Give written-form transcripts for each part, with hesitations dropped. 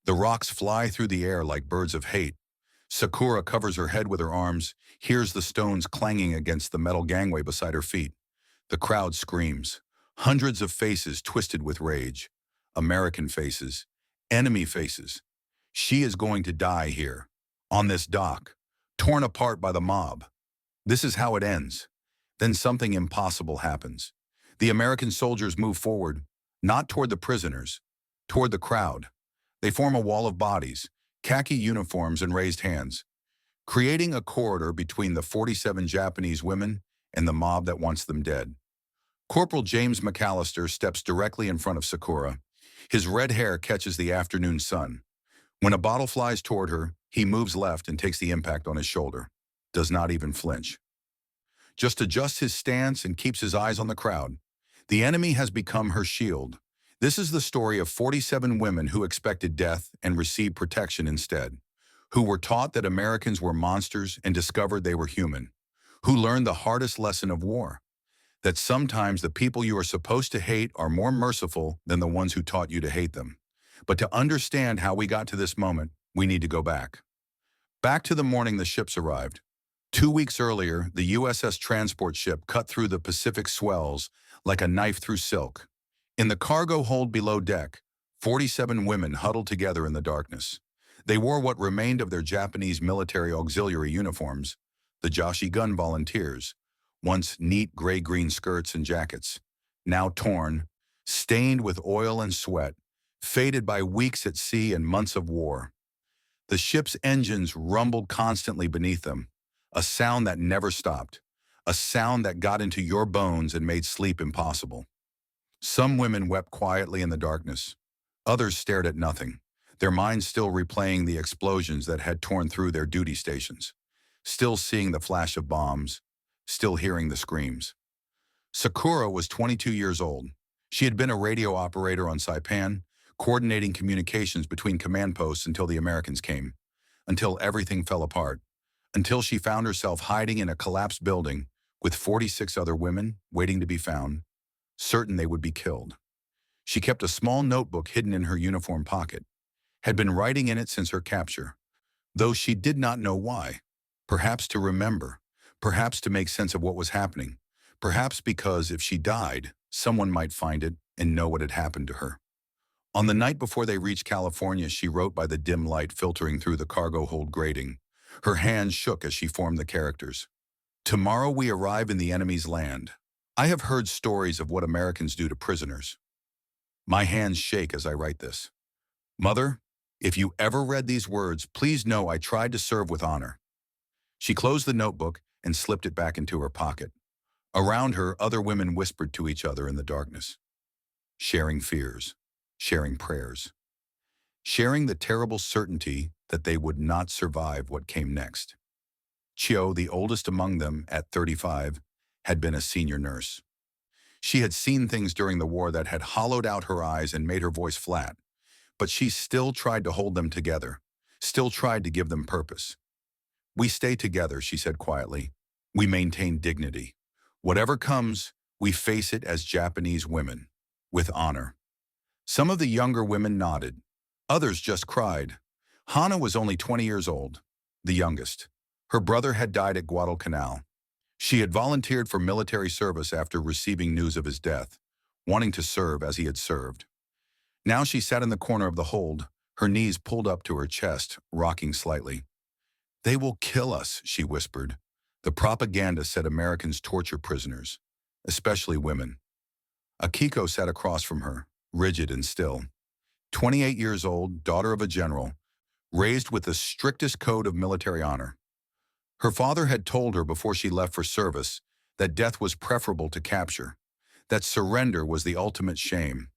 The rocks fly through the air like birds of hate. Sakura covers her head with her arms, hears the stones clanging against the metal gangway beside her feet. The crowd screams. Hundreds of faces twisted with rage. American faces. Enemy faces. She is going to die here. On this dock. Torn apart by the mob. This is how it ends. Then something impossible happens. The American soldiers move forward, not toward the prisoners, toward the crowd. They form a wall of bodies, khaki uniforms and raised hands, creating a corridor between the 47 Japanese women and the mob that wants them dead. Corporal James McAllister steps directly in front of Sakura. His red hair catches the afternoon sun. When a bottle flies toward her, he moves left and takes the impact on his shoulder. Does not even flinch. Just adjusts his stance and keeps his eyes on the crowd. The enemy has become her shield. This is the story of 47 women who expected death and received protection instead, who were taught that Americans were monsters and discovered they were human, who learned the hardest lesson of war, that sometimes the people you are supposed to hate are more merciful than the ones who taught you to hate them. But to understand how we got to this moment, we need to go back. Back to the morning the ships arrived. 2 weeks earlier, the USS transport ship cut through the Pacific swells like a knife through silk. In the cargo hold below deck, 47 women huddled together in the darkness. They wore what remained of their Japanese military auxiliary uniforms, the Joshi Gun Volunteers, once neat gray-green skirts and jackets, now torn, stained with oil and sweat, faded by weeks at sea and months of war. The ship's engines rumbled constantly beneath them, a sound that never stopped, a sound that got into your bones and made sleep impossible. Some women wept quietly in the darkness. Others stared at nothing, their minds still replaying the explosions that had torn through their duty stations, still seeing the flash of bombs, still hearing the screams. Sakura was 22 years old. She had been a radio operator on Saipan, coordinating communications between command posts until the Americans came, until everything fell apart, until she found herself hiding in a collapsed building with 46 other women waiting to be found, certain they would be killed. She kept a small notebook hidden in her uniform pocket, had been writing in it since her capture, though she did not know why. Perhaps to remember, perhaps to make sense of what was happening, perhaps because if she died, someone might find it and know what had happened to her. On the night before they reached California, she wrote by the dim light filtering through the cargo hold grating. Her hands shook as she formed the characters. Tomorrow we arrive in the enemy's land. I have heard stories of what Americans do to prisoners. My hands shake as I write this. Mother, if you ever read these words, please know I tried to serve with honor. She closed the notebook and slipped it back into her pocket. Around her, other women whispered to each other in the darkness, sharing fears, sharing prayers, sharing the terrible certainty that they would not survive what came next. Chio, the oldest among them at 35, had been a senior nurse. She had seen things during the war that had hollowed out her eyes and made her voice flat, but she still tried to hold them together, still tried to give them purpose. We stay together, she said quietly. We maintain dignity. Whatever comes, we face it as Japanese women, with honor. Some of the younger women nodded. Others just cried. Hana was only 20 years old, the youngest. Her brother had died at Guadalcanal. She had volunteered for military service after receiving news of his death, wanting to serve as he had served. Now she sat in the corner of the hold, her knees pulled up to her chest, rocking slightly. They will kill us, she whispered. The propaganda said Americans torture prisoners, especially women. Akiko sat across from her, rigid and still. 28 years old, daughter of a general, raised with the strictest code of military honor. Her father had told her before she left for service that death was preferable to capture, that surrender was the ultimate shame.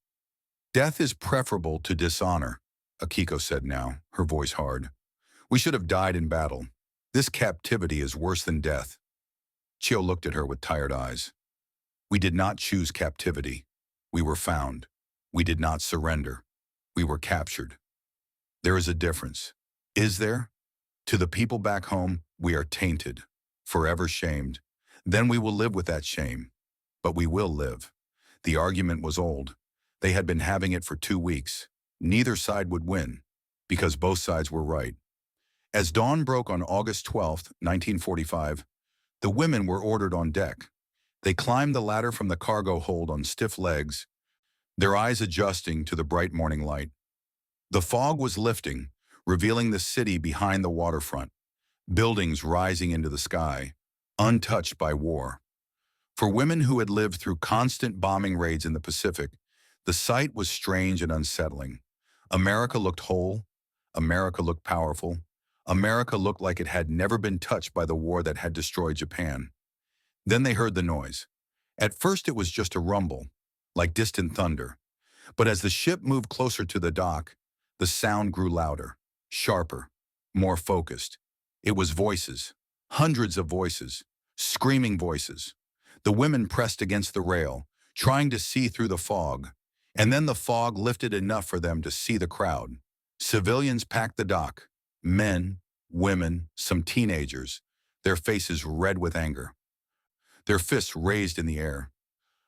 Death is preferable to dishonor, Akiko said now, her voice hard. We should have died in battle. This captivity is worse than death. Chio looked at her with tired eyes. We did not choose captivity. We were found. We did not surrender. We were captured. There is a difference. Is there? To the people back home, we are tainted, forever shamed. Then we will live with that shame. But we will live. The argument was old. They had been having it for 2 weeks. Neither side would win. because both sides were right. As dawn broke on August 12, 1945, the women were ordered on deck. They climbed the ladder from the cargo hold on stiff legs, their eyes adjusting to the bright morning light. The fog was lifting, revealing the city behind the waterfront, buildings rising into the sky, untouched by war. For women who had lived through constant bombing raids in the Pacific, the sight was strange and unsettling. America looked whole. America looked powerful. America looked like it had never been touched by the war that had destroyed Japan. Then they heard the noise. At first it was just a rumble, like distant thunder. But as the ship moved closer to the dock, the sound grew louder, sharper, more focused. It was voices, hundreds of voices, screaming voices. The women pressed against the rail, trying to see through the fog. And then the fog lifted enough for them to see the crowd. Civilians packed the dock. Men, women, some teenagers, their faces red with anger. Their fists raised in the air.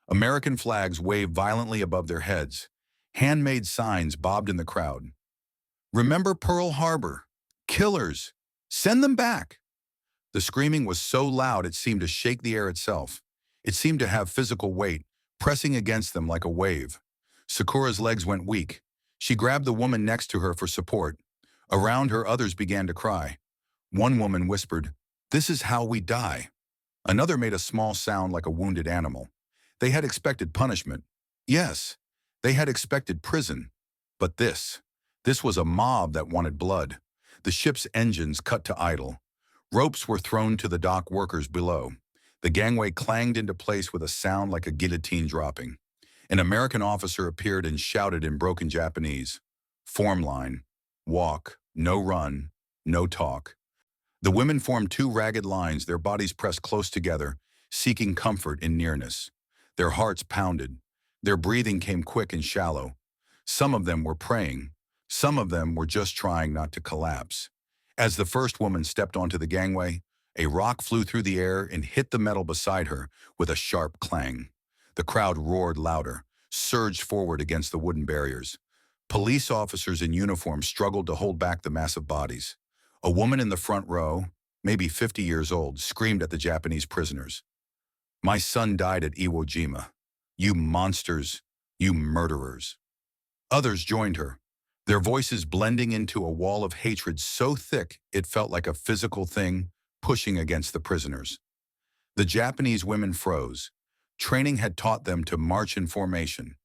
American flags waved violently above their heads. Handmade signs bobbed in the crowd. "Remember Pearl Harbor. Killers. Send them back." The screaming was so loud it seemed to shake the air itself. It seemed to have physical weight, pressing against them like a wave. Sakura's legs went weak. She grabbed the woman next to her for support. Around her, others began to cry. One woman whispered, "This is how we die." Another made a small sound like a wounded animal. They had expected punishment. Yes, they had expected prison. But this was a mob that wanted blood. The ship's engines cut to idle. Ropes were thrown to the dock workers below. The gangway clanged into place with a sound like a guillotine dropping. An American officer appeared and shouted in broken Japanese, "Form line. Walk. No run. No talk." The women formed two ragged lines, their bodies pressed close together, seeking comfort in nearness. Their hearts pounded. Their breathing came quick and shallow. Some of them were praying. Some of them were just trying not to collapse. As the first woman stepped onto the gangway, a rock flew through the air and hit the metal beside her with a sharp clang. The crowd roared louder, surged forward against the wooden barriers. Police officers in uniform struggled to hold back the massive bodies. A woman in the front row, maybe 50 years old, screamed at the Japanese prisoners. "My son died at Iwo Jima. You monsters, you murderers." Others joined her, their voices blending into a wall of hatred so thick it felt like a physical thing pushing against the prisoners. The Japanese women froze. Training had taught them to march in formation,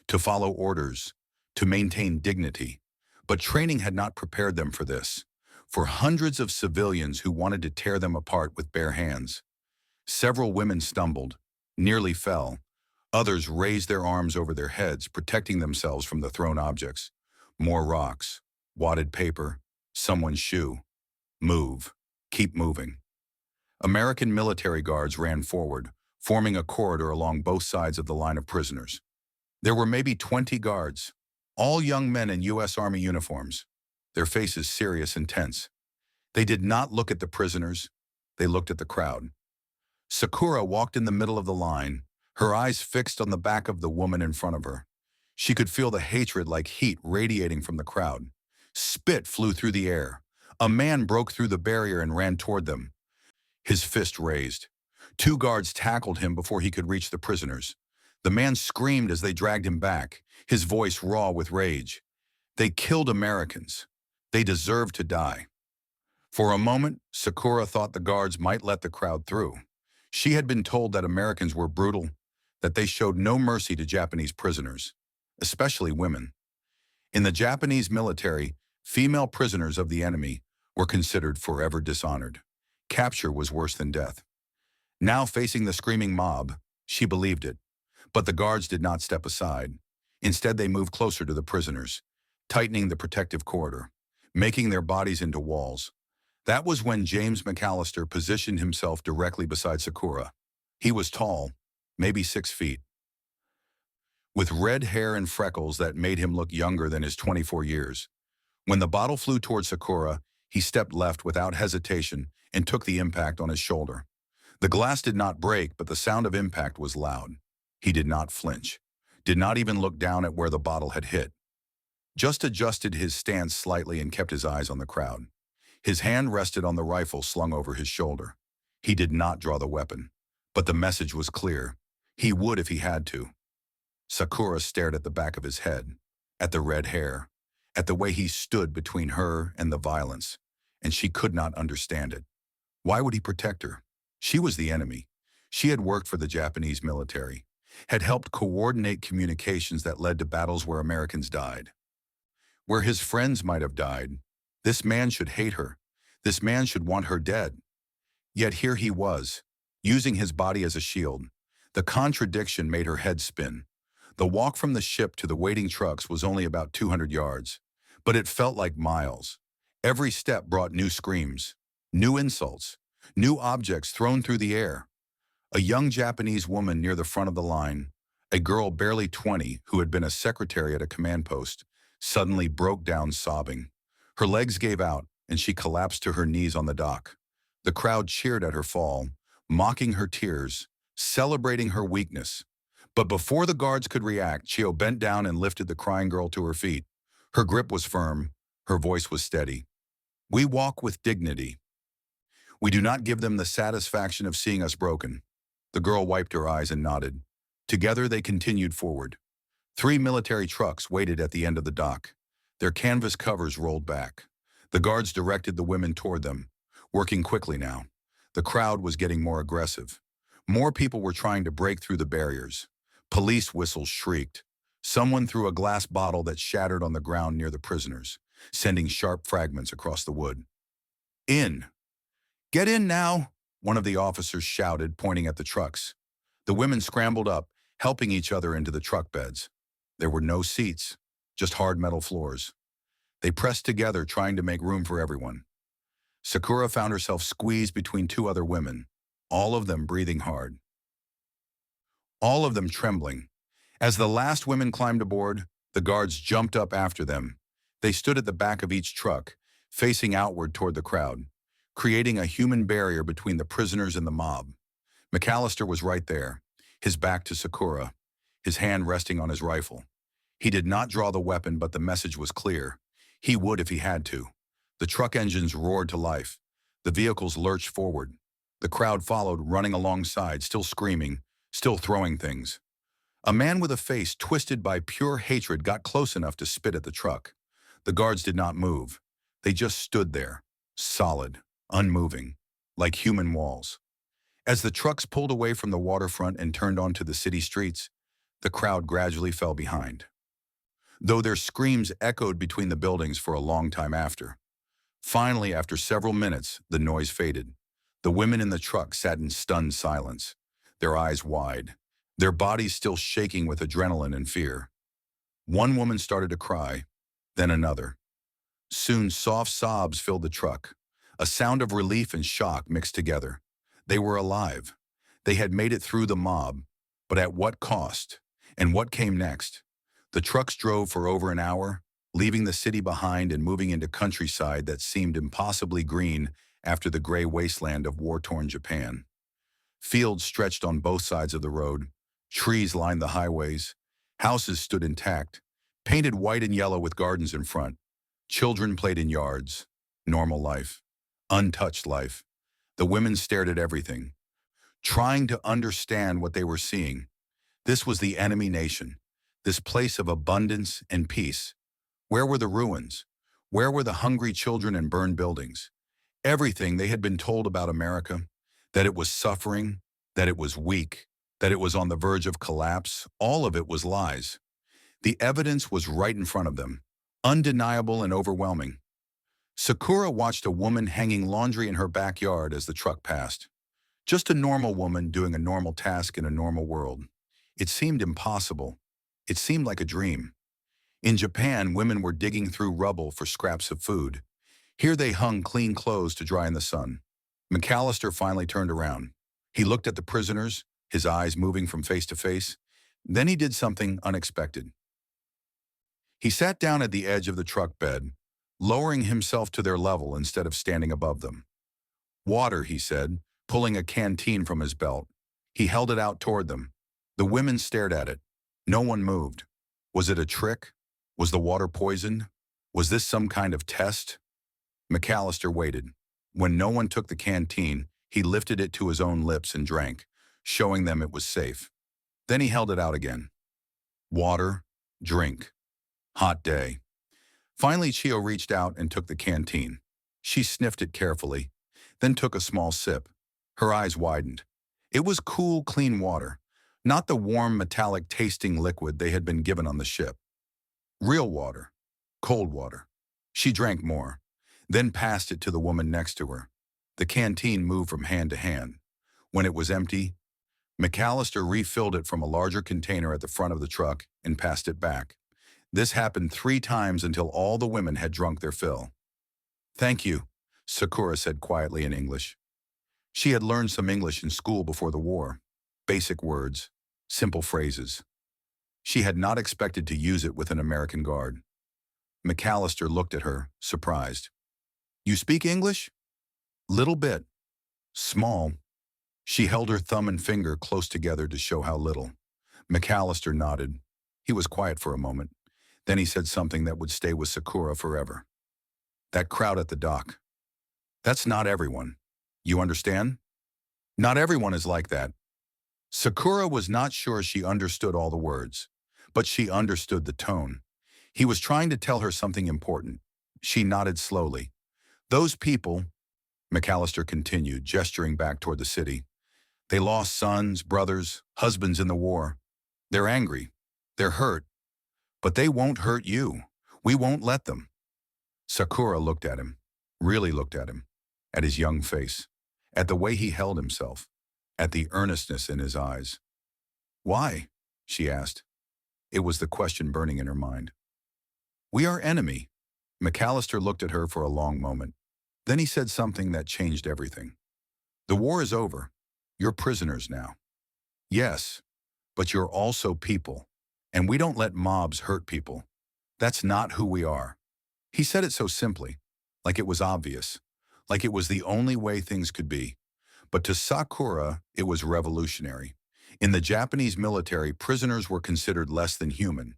to follow orders, to maintain dignity. But training had not prepared them for this, for hundreds of civilians who wanted to tear them apart with bare hands. Several women stumbled, nearly fell. Others raised their arms over their heads, protecting themselves from the thrown objects. More rocks, wadded paper, someone's shoe. Move. Keep moving. American military guards ran forward, forming a corridor along both sides of the line of prisoners. There were maybe 20 guards, all young men in U.S. Army uniforms, their faces serious and tense. They did not look at the prisoners. They looked at the crowd. Sakura walked in the middle of the line, her eyes fixed on the back of the woman in front of her. She could feel the hatred like heat radiating from the crowd. Spit flew through the air. A man broke through the barrier and ran toward them, his fist raised. Two guards tackled him before he could reach the prisoners. The man screamed as they dragged him back, his voice raw with rage. They killed Americans. They deserved to die. For a moment, Sakura thought the guards might let the crowd through. She had been told that Americans were brutal, that they showed no mercy to Japanese prisoners, especially women. In the Japanese military, female prisoners of the enemy were considered forever dishonored. Capture was worse than death. Now facing the screaming mob, she believed it. But the guards did not step aside. Instead, they moved closer to the prisoners, tightening the protective corridor, making their bodies into walls. That was when James McAllister positioned himself directly beside Sakura. He was tall, maybe 6 feet, with red hair and freckles that made him look younger than his 24 years. When the bottle flew toward Sakura, he stepped left without hesitation and took the impact on his shoulder. The glass did not break, but the sound of impact was loud. He did not flinch, did not even look down at where the bottle had hit. just adjusted his stance slightly and kept his eyes on the crowd. His hand rested on the rifle slung over his shoulder. He did not draw the weapon, but the message was clear. He would if he had to. Sakura stared at the back of his head, at the red hair, at the way he stood between her and the violence, and she could not understand it. Why would he protect her? She was the enemy. She had worked for the Japanese military, had helped coordinate communications that led to battles where Americans died, where his friends might have died. This man should hate her. This man should want her dead. Yet here he was, using his body as a shield. The contradiction made her head spin. The walk from the ship to the waiting trucks was only about 200 yards, but it felt like miles. Every step brought new screams, new insults, new objects thrown through the air. A young Japanese woman near the front of the line, a girl barely 20 who had been a secretary at a command post, suddenly broke down sobbing. Her legs gave out, and she collapsed to her knees on the dock. The crowd cheered at her fall, mocking her tears, celebrating her weakness. But before the guards could react, Chio bent down and lifted the crying girl to her feet. Her grip was firm, her voice was steady. We walk with dignity. We do not give them the satisfaction of seeing us broken. The girl wiped her eyes and nodded. Together they continued forward. 3 military trucks waited at the end of the dock. Their canvas covers rolled back. The guards directed the women toward them, working quickly now. The crowd was getting more aggressive. More people were trying to break through the barriers. Police whistles shrieked. Someone threw a glass bottle that shattered on the ground near the prisoners, sending sharp fragments across the wood. In! Get in now! One of the officers shouted, pointing at the trucks. The women scrambled up, helping each other into the truck beds. There were no seats, just hard metal floors. They pressed together, trying to make room for everyone. Sakura found herself squeezed between 2 other women, all of them breathing hard, all of them trembling. As the last women climbed aboard, the guards jumped up after them. They stood at the back of each truck, facing outward toward the crowd, creating a human barrier between the prisoners and the mob. McAllister was right there, his back to Sakura, his hand resting on his rifle. He did not draw the weapon, but the message was clear. He would if he had to. The truck engines roared to life. The vehicles lurched forward. The crowd followed, running alongside, still screaming, still throwing things. A man with a face twisted by pure hatred got close enough to spit at the truck. The guards did not move. They just stood there, solid, unmoving, like human walls. As the trucks pulled away from the waterfront and turned onto the city streets, the crowd gradually fell behind, though their screams echoed between the buildings for a long time after. Finally, after several minutes, the noise faded. The women in the truck sat in stunned silence, their eyes wide, their bodies still shaking with adrenaline and fear. One woman started to cry, then another. Soon, soft sobs filled the truck, a sound of relief and shock mixed together. They were alive. They had made it through the mob, but at what cost? And what came next? The trucks drove for over an hour, leaving the city behind and moving into countryside that seemed impossibly green after the gray wasteland of war-torn Japan. Fields stretched on both sides of the road. Trees lined the highways. Houses stood intact, painted white and yellow with gardens in front. Children played in yards. Normal life. Untouched life. The women stared at everything, trying to understand what they were seeing. This was the enemy nation, this place of abundance and peace. Where were the ruins? Where were the hungry children and burned buildings? Everything they had been told about America, that it was suffering, that it was weak, that it was on the verge of collapse, all of it was lies. The evidence was right in front of them, undeniable and overwhelming. Sakura watched a woman hanging laundry in her backyard as the truck passed. Just a normal woman doing a normal task in a normal world. It seemed impossible. It seemed like a dream. In Japan, women were digging through rubble for scraps of food. Here they hung clean clothes to dry in the sun. McAllister finally turned around. He looked at the prisoners, his eyes moving from face to face. Then he did something unexpected. He sat down at the edge of the truck bed, lowering himself to their level instead of standing above them. Water, he said, pulling a canteen from his belt. He held it out toward them. The women stared at it. No one moved. Was it a trick? Was the water poisoned? Was this some kind of test? McAllister waited. When no one took the canteen, he lifted it to his own lips and drank, showing them it was safe. Then he held it out again. Water, drink. Hot day. Finally, Chio reached out and took the canteen. She sniffed it carefully, then took a small sip. Her eyes widened. It was cool, clean water, not the warm, metallic-tasting liquid they had been given on the ship. Real water. Cold water. She drank more, then passed it to the woman next to her. The canteen moved from hand to hand. When it was empty, McAllister refilled it from a larger container at the front of the truck and passed it back. This happened 3 times until all the women had drunk their fill. "Thank you," Sakura said quietly in English. She had learned some English in school before the war. Basic words, simple phrases. She had not expected to use it with an American guard. McAllister looked at her, surprised. "You speak English?" "Little bit. Small." She held her thumb and finger close together to show how little. McAllister nodded. He was quiet for a moment. Then he said something that would stay with Sakura forever. "That crowd at the dock. That's not everyone. You understand? Not everyone is like that." Sakura was not sure she understood all the words, but she understood the tone. He was trying to tell her something important. She nodded slowly. "Those people," McAllister continued, gesturing back toward the city, "they lost sons, brothers, husbands in the war. They're angry. They're hurt. But they won't hurt you. We won't let them." Sakura looked at him, really looked at him, at his young face, at the way he held himself, at the earnestness in his eyes. "Why?" she asked. It was the question burning in her mind. "We are enemy." McAllister looked at her for a long moment. Then he said something that changed everything. "The war is over. You're prisoners now." "Yes, but you're also people, and we don't let mobs hurt people. That's not who we are." He said it so simply, like it was obvious, like it was the only way things could be. But to Sakura, it was revolutionary. In the Japanese military, prisoners were considered less than human.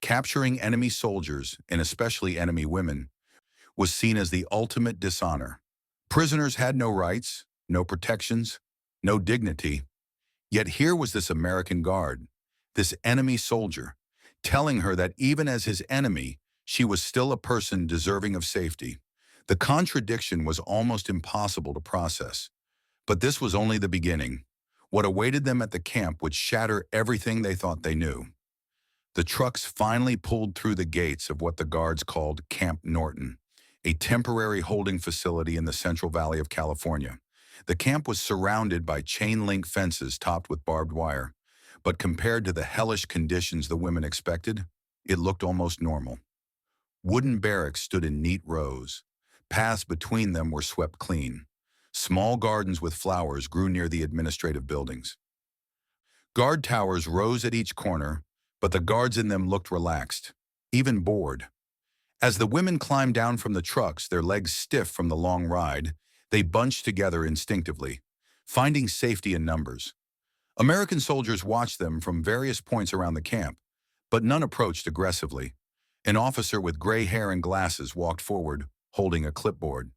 Capturing enemy soldiers, and especially enemy women, was seen as the ultimate dishonor. Prisoners had no rights, no protections, no dignity. Yet here was this American guard, this enemy soldier, telling her that even as his enemy, she was still a person deserving of safety. The contradiction was almost impossible to process. But this was only the beginning. What awaited them at the camp would shatter everything they thought they knew. The trucks finally pulled through the gates of what the guards called Camp Norton, a temporary holding facility in the Central Valley of California. The camp was surrounded by chain-link fences topped with barbed wire, but compared to the hellish conditions the women expected, it looked almost normal. Wooden barracks stood in neat rows. Paths between them were swept clean. Small gardens with flowers grew near the administrative buildings. Guard towers rose at each corner, but the guards in them looked relaxed, even bored. As the women climbed down from the trucks, their legs stiff from the long ride, they bunched together instinctively, finding safety in numbers. American soldiers watched them from various points around the camp, but none approached aggressively. An officer with gray hair and glasses walked forward, holding a clipboard.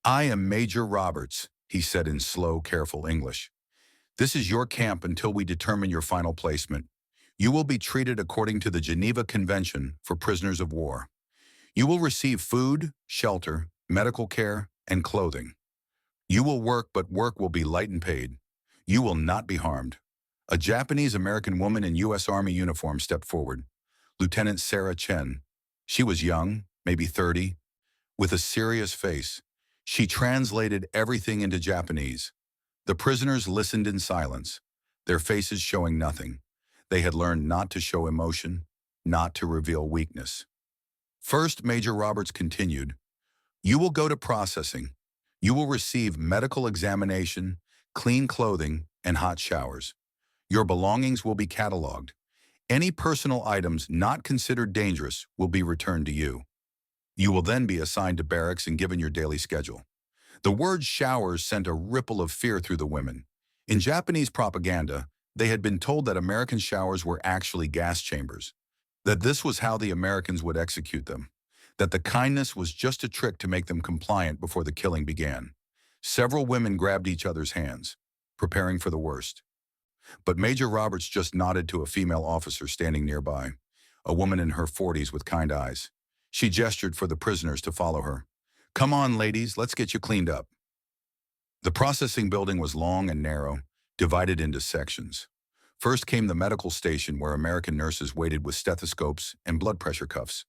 "I am Major Roberts," he said in slow, careful English. "This is your camp until we determine your final placement. You will be treated according to the Geneva Convention for prisoners of war. You will receive food, shelter, medical care, and clothing. You will work, but work will be light and paid. You will not be harmed." A Japanese-American woman in U.S. Army uniform stepped forward. Lieutenant Sarah Chen. She was young, maybe 30, with a serious face. She translated everything into Japanese. The prisoners listened in silence, their faces showing nothing. They had learned not to show emotion, not to reveal weakness. First, Major Roberts continued, "You will go to processing. You will receive medical examination, clean clothing, and hot showers. Your belongings will be cataloged. Any personal items not considered dangerous will be returned to you. You will then be assigned to barracks and given your daily schedule." The word showers sent a ripple of fear through the women. In Japanese propaganda, they had been told that American showers were actually gas chambers. that this was how the Americans would execute them, that the kindness was just a trick to make them compliant before the killing began. Several women grabbed each other's hands, preparing for the worst. But Major Roberts just nodded to a female officer standing nearby, a woman in her 40s with kind eyes. She gestured for the prisoners to follow her. "Come on, ladies, let's get you cleaned up." The processing building was long and narrow, divided into sections. First came the medical station where American nurses waited with stethoscopes and blood pressure cuffs.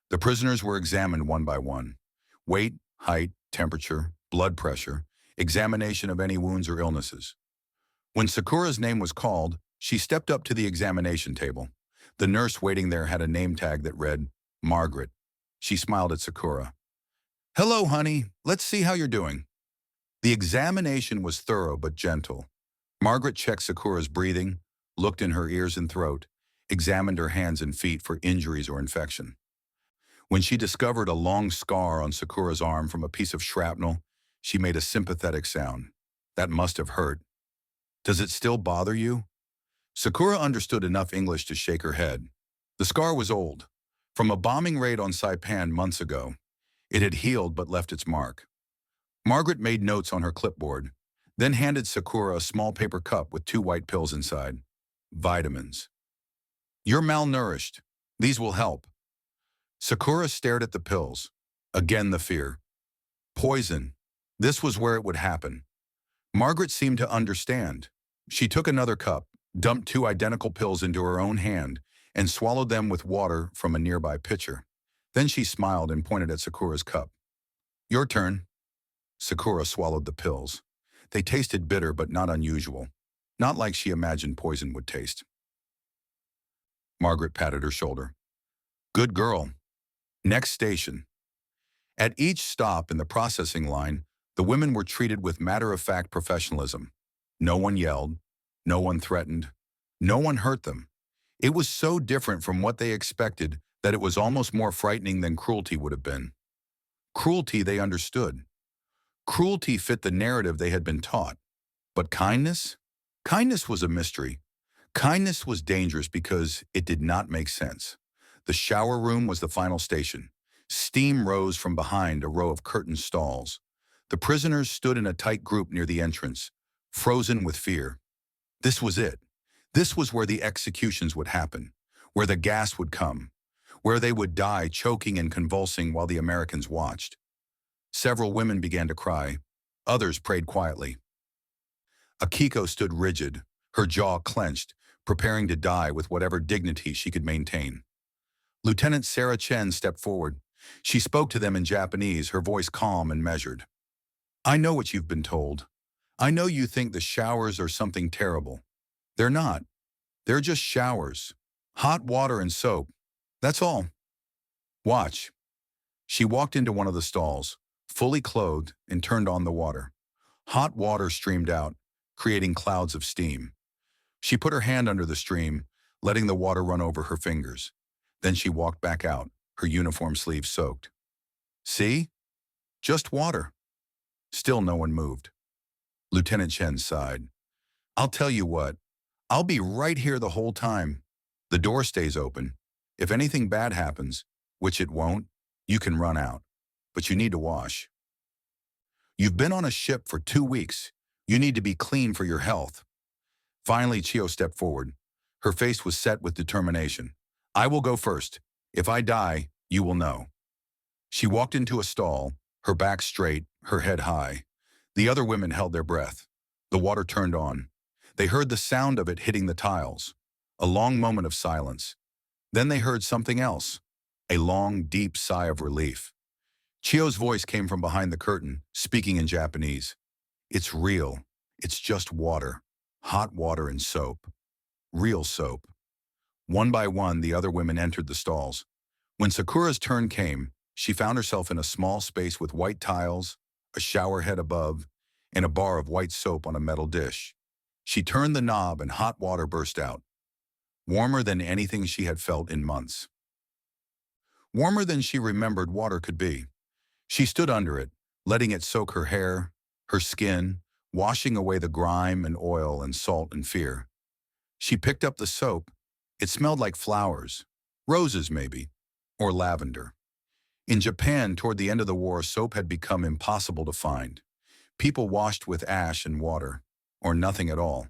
The prisoners were examined one by one. Weight, height, temperature, blood pressure, examination of any wounds or illnesses. When Sakura's name was called, she stepped up to the examination table. The nurse waiting there had a name tag that read, Margaret. She smiled at Sakura. "Hello, honey. Let's see how you're doing." The examination was thorough but gentle. Margaret checked Sakura's breathing, looked in her ears and throat, examined her hands and feet for injuries or infection. When she discovered a long scar on Sakura's arm from a piece of shrapnel, she made a sympathetic sound. "That must have hurt. Does it still bother you?" Sakura understood enough English to shake her head. The scar was old, from a bombing raid on Saipan months ago. It had healed but left its mark. Margaret made notes on her clipboard, then handed Sakura a small paper cup with 2 white pills inside. Vitamins. "You're malnourished. These will help." Sakura stared at the pills. Again the fear. Poison. This was where it would happen. Margaret seemed to understand. She took another cup, dumped 2 identical pills into her own hand, and swallowed them with water from a nearby pitcher. Then she smiled and pointed at Sakura's cup. "Your turn." Sakura swallowed the pills. They tasted bitter but not unusual, not like she imagined poison would taste. Margaret patted her shoulder. "Good girl. Next station." At each stop in the processing line, the women were treated with matter-of-fact professionalism. No one yelled, no one threatened, no one hurt them. It was so different from what they expected that it was almost more frightening than cruelty would have been. Cruelty they understood. Cruelty fit the narrative they had been taught. But kindness? Kindness was a mystery. Kindness was dangerous because it did not make sense. The shower room was the final station. Steam rose from behind a row of curtained stalls. The prisoners stood in a tight group near the entrance, frozen with fear. This was it. This was where the executions would happen, where the gas would come, where they would die choking and convulsing while the Americans watched. Several women began to cry. Others prayed quietly. Akiko stood rigid, her jaw clenched, preparing to die with whatever dignity she could maintain. Lieutenant Sarah Chen stepped forward. She spoke to them in Japanese, her voice calm and measured. "I know what you've been told. I know you think the showers are something terrible. They're not. They're just showers. Hot water and soap. That's all. Watch." She walked into one of the stalls, fully clothed, and turned on the water. Hot water streamed out, creating clouds of steam. She put her hand under the stream, letting the water run over her fingers. Then she walked back out, her uniform sleeves soaked. "See? Just water." Still no one moved. Lieutenant Chen sighed. "I'll tell you what. I'll be right here the whole time. The door stays open. If anything bad happens, which it won't, you can run out. But you need to wash. You've been on a ship for 2 weeks. You need to be clean for your health." Finally, Chio stepped forward. Her face was set with determination. "I will go first. If I die, you will know." She walked into a stall, her back straight, her head high. The other women held their breath. The water turned on. They heard the sound of it hitting the tiles. A long moment of silence. Then they heard something else. A long, deep sigh of relief. Chio's voice came from behind the curtain, speaking in Japanese. "It's real. It's just water. Hot water and soap. Real soap." One by one, the other women entered the stalls. When Sakura's turn came, she found herself in a small space with white tiles, a shower head above, and a bar of white soap on a metal dish. She turned the knob and hot water burst out. Warmer than anything she had felt in months. Warmer than she remembered water could be. She stood under it, letting it soak her hair, her skin, washing away the grime and oil and salt and fear. She picked up the soap. It smelled like flowers, Roses, maybe. Or lavender. In Japan, toward the end of the war, soap had become impossible to find. People washed with ash and water, or nothing at all.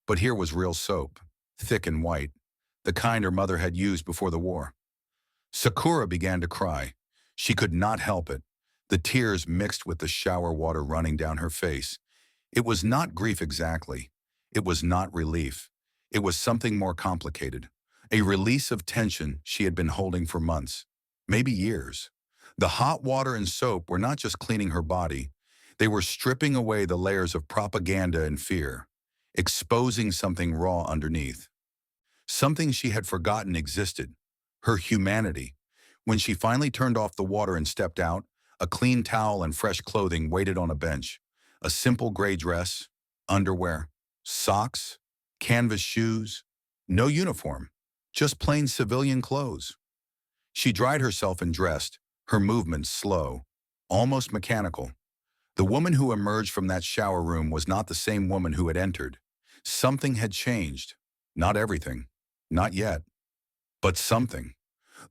But here was real soap, thick and white, the kind her mother had used before the war. Sakura began to cry. She could not help it. The tears mixed with the shower water running down her face. It was not grief exactly. It was not relief. It was something more complicated. A release of tension she had been holding for months, maybe years. The hot water and soap were not just cleaning her body. They were stripping away the layers of propaganda and fear, exposing something raw underneath. Something she had forgotten existed, her humanity. When she finally turned off the water and stepped out, a clean towel and fresh clothing waited on a bench. A simple gray dress, underwear, socks, canvas shoes, no uniform, just plain civilian clothes. She dried herself and dressed, her movements slow, almost mechanical. The woman who emerged from that shower room was not the same woman who had entered. Something had changed. Not everything. Not yet. But something.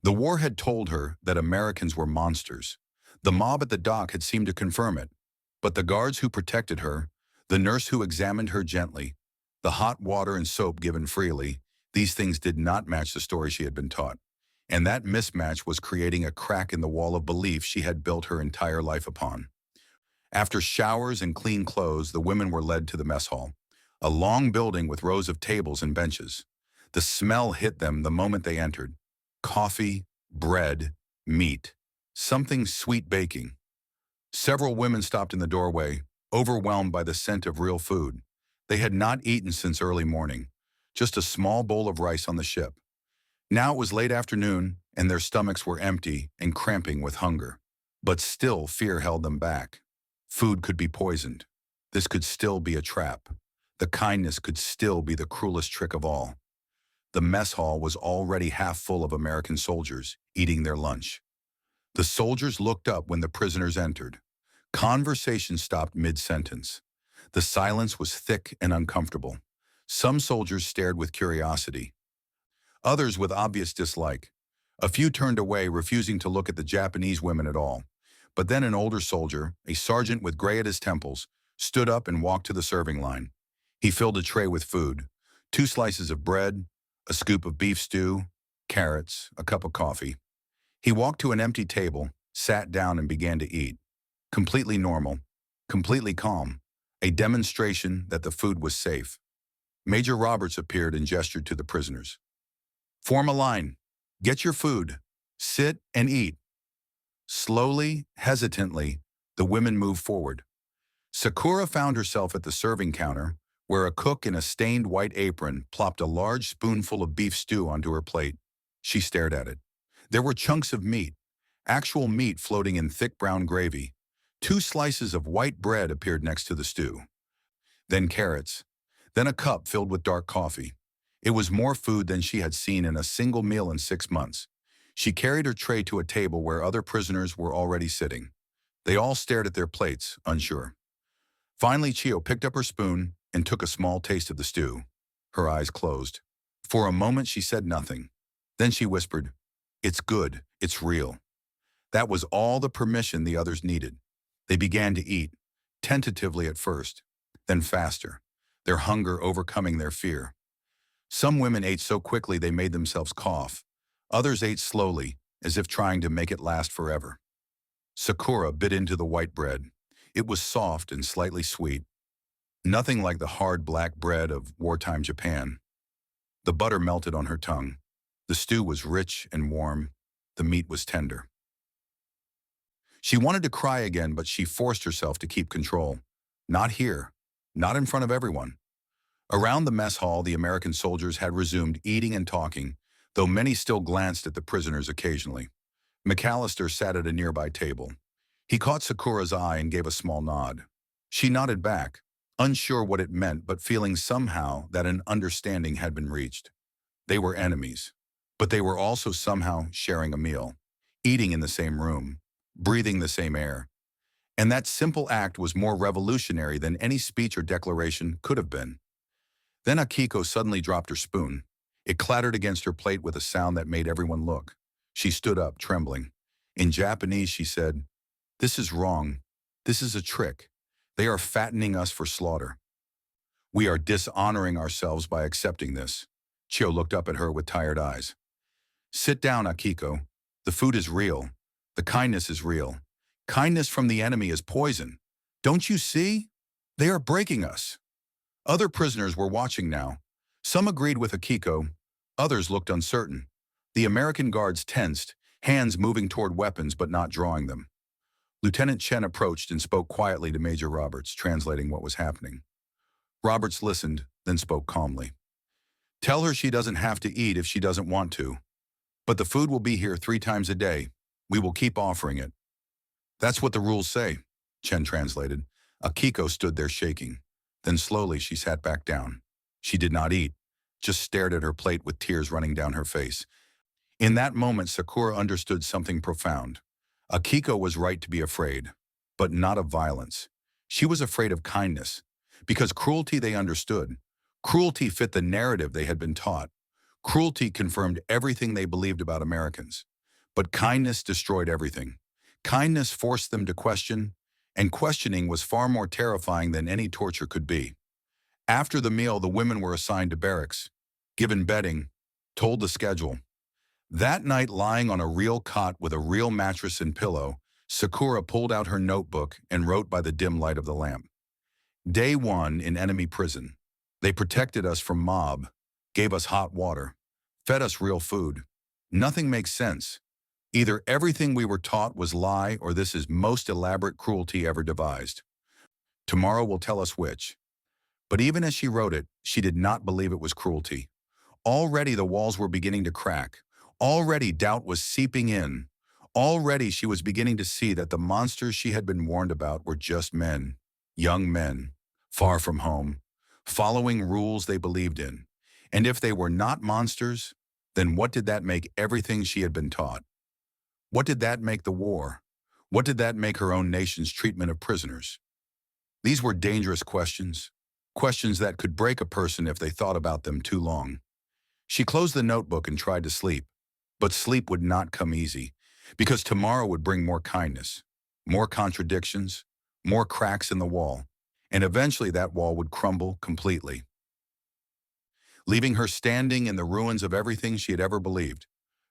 The war had told her that Americans were monsters. The mob at the dock had seemed to confirm it. But the guards who protected her, the nurse who examined her gently, the hot water and soap given freely, these things did not match the story she had been taught. And that mismatch was creating a crack in the wall of belief she had built her entire life upon. After showers and clean clothes, the women were led to the mess hall, a long building with rows of tables and benches. The smell hit them the moment they entered. Coffee, bread, meat, something sweet baking. Several women stopped in the doorway, overwhelmed by the scent of real food. They had not eaten since early morning, just a small bowl of rice on the ship. Now it was late afternoon, and their stomachs were empty and cramping with hunger. But still fear held them back. Food could be poisoned. This could still be a trap. The kindness could still be the cruelest trick of all. The mess hall was already half full of American soldiers, eating their lunch. The soldiers looked up when the prisoners entered. Conversation stopped mid-sentence. The silence was thick and uncomfortable. Some soldiers stared with curiosity. Others with obvious dislike. A few turned away, refusing to look at the Japanese women at all. But then an older soldier, a sergeant with gray at his temples, stood up and walked to the serving line. He filled a tray with food, 2 slices of bread, a scoop of beef stew, carrots, a cup of coffee. He walked to an empty table, sat down and began to eat. Completely normal, completely calm, a demonstration that the food was safe. Major Roberts appeared and gestured to the prisoners. Form a line. Get your food. Sit and eat. Slowly, hesitantly, the women moved forward. Sakura found herself at the serving counter, where a cook in a stained white apron plopped a large spoonful of beef stew onto her plate. She stared at it. There were chunks of meat, actual meat floating in thick brown gravy. 2 slices of white bread appeared next to the stew. Then carrots. Then a cup filled with dark coffee. It was more food than she had seen in a single meal in 6 months. She carried her tray to a table where other prisoners were already sitting. They all stared at their plates, unsure. Finally, Chio picked up her spoon and took a small taste of the stew. Her eyes closed. For a moment, she said nothing. Then she whispered, "It's good, it's real." That was all the permission the others needed. They began to eat, tentatively at first, then faster, their hunger overcoming their fear. Some women ate so quickly they made themselves cough. Others ate slowly, as if trying to make it last forever. Sakura bit into the white bread. It was soft and slightly sweet. Nothing like the hard black bread of wartime Japan. The butter melted on her tongue. The stew was rich and warm. The meat was tender. She wanted to cry again, but she forced herself to keep control. Not here. Not in front of everyone. Around the mess hall, the American soldiers had resumed eating and talking, though many still glanced at the prisoners occasionally. McAllister sat at a nearby table. He caught Sakura's eye and gave a small nod. She nodded back, unsure what it meant, but feeling somehow that an understanding had been reached. They were enemies, but they were also somehow sharing a meal, eating in the same room, breathing the same air. And that simple act was more revolutionary than any speech or declaration could have been. Then Akiko suddenly dropped her spoon. It clattered against her plate with a sound that made everyone look. She stood up, trembling. In Japanese, she said, "This is wrong. This is a trick. They are fattening us for slaughter. We are dishonoring ourselves by accepting this." Chio looked up at her with tired eyes. "Sit down, Akiko. The food is real. The kindness is real. Kindness from the enemy is poison. Don't you see? They are breaking us." Other prisoners were watching now. Some agreed with Akiko. Others looked uncertain. The American guards tensed, hands moving toward weapons but not drawing them. Lieutenant Chen approached and spoke quietly to Major Roberts, translating what was happening. Roberts listened, then spoke calmly. "Tell her she doesn't have to eat if she doesn't want to. But the food will be here 3 times a day. We will keep offering it." "That's what the rules say," Chen translated. Akiko stood there shaking. Then slowly she sat back down. She did not eat, just stared at her plate with tears running down her face. In that moment, Sakura understood something profound. Akiko was right to be afraid, but not of violence. She was afraid of kindness, because cruelty they understood. Cruelty fit the narrative they had been taught. Cruelty confirmed everything they believed about Americans. But kindness destroyed everything. Kindness forced them to question, and questioning was far more terrifying than any torture could be. After the meal, the women were assigned to barracks, given bedding, told the schedule. That night, lying on a real cot with a real mattress and pillow, Sakura pulled out her notebook and wrote by the dim light of the lamp. Day 1 in enemy prison. They protected us from mob, gave us hot water, fed us real food. Nothing makes sense. Either everything we were taught was lie or this is most elaborate cruelty ever devised. Tomorrow will tell us which. But even as she wrote it, she did not believe it was cruelty. Already the walls were beginning to crack. Already doubt was seeping in. Already she was beginning to see that the monsters she had been warned about were just men, young men, far from home, following rules they believed in. And if they were not monsters, then what did that make everything she had been taught? What did that make the war? What did that make her own nation's treatment of prisoners? These were dangerous questions, questions that could break a person if they thought about them too long. She closed the notebook and tried to sleep, but sleep would not come easy, because tomorrow would bring more kindness, more contradictions, more cracks in the wall, and eventually that wall would crumble completely, leaving her standing in the ruins of everything she had ever believed,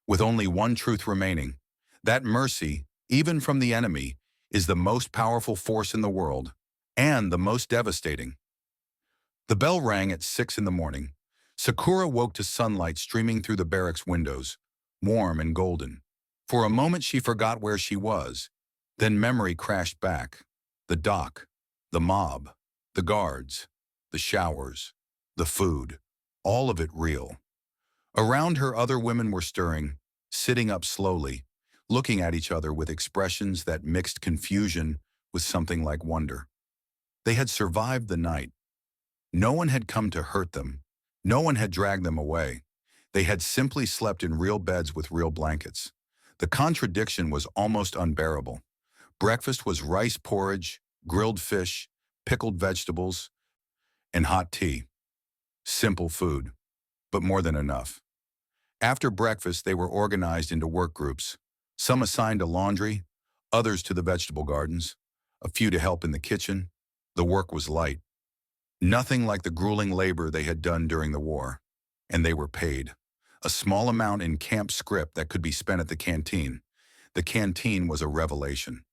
with only one truth remaining, that mercy, even from the enemy, is the most powerful force in the world, and the most devastating. The bell rang at 6 in the morning. Sakura woke to sunlight streaming through the barracks windows, warm and golden. For a moment she forgot where she was. Then memory crashed back. The dock, the mob, the guards, the showers, the food, all of it real. Around her, other women were stirring, sitting up slowly, looking at each other with expressions that mixed confusion with something like wonder. They had survived the night. No one had come to hurt them. No one had dragged them away. They had simply slept in real beds with real blankets. The contradiction was almost unbearable. Breakfast was rice porridge, grilled fish, pickled vegetables, and hot tea. Simple food, but more than enough. After breakfast, they were organized into work groups, some assigned to laundry, others to the vegetable gardens, a few to help in the kitchen. The work was light. Nothing like the grueling labor they had done during the war, and they were paid. A small amount in camp scrip that could be spent at the canteen. The canteen was a revelation.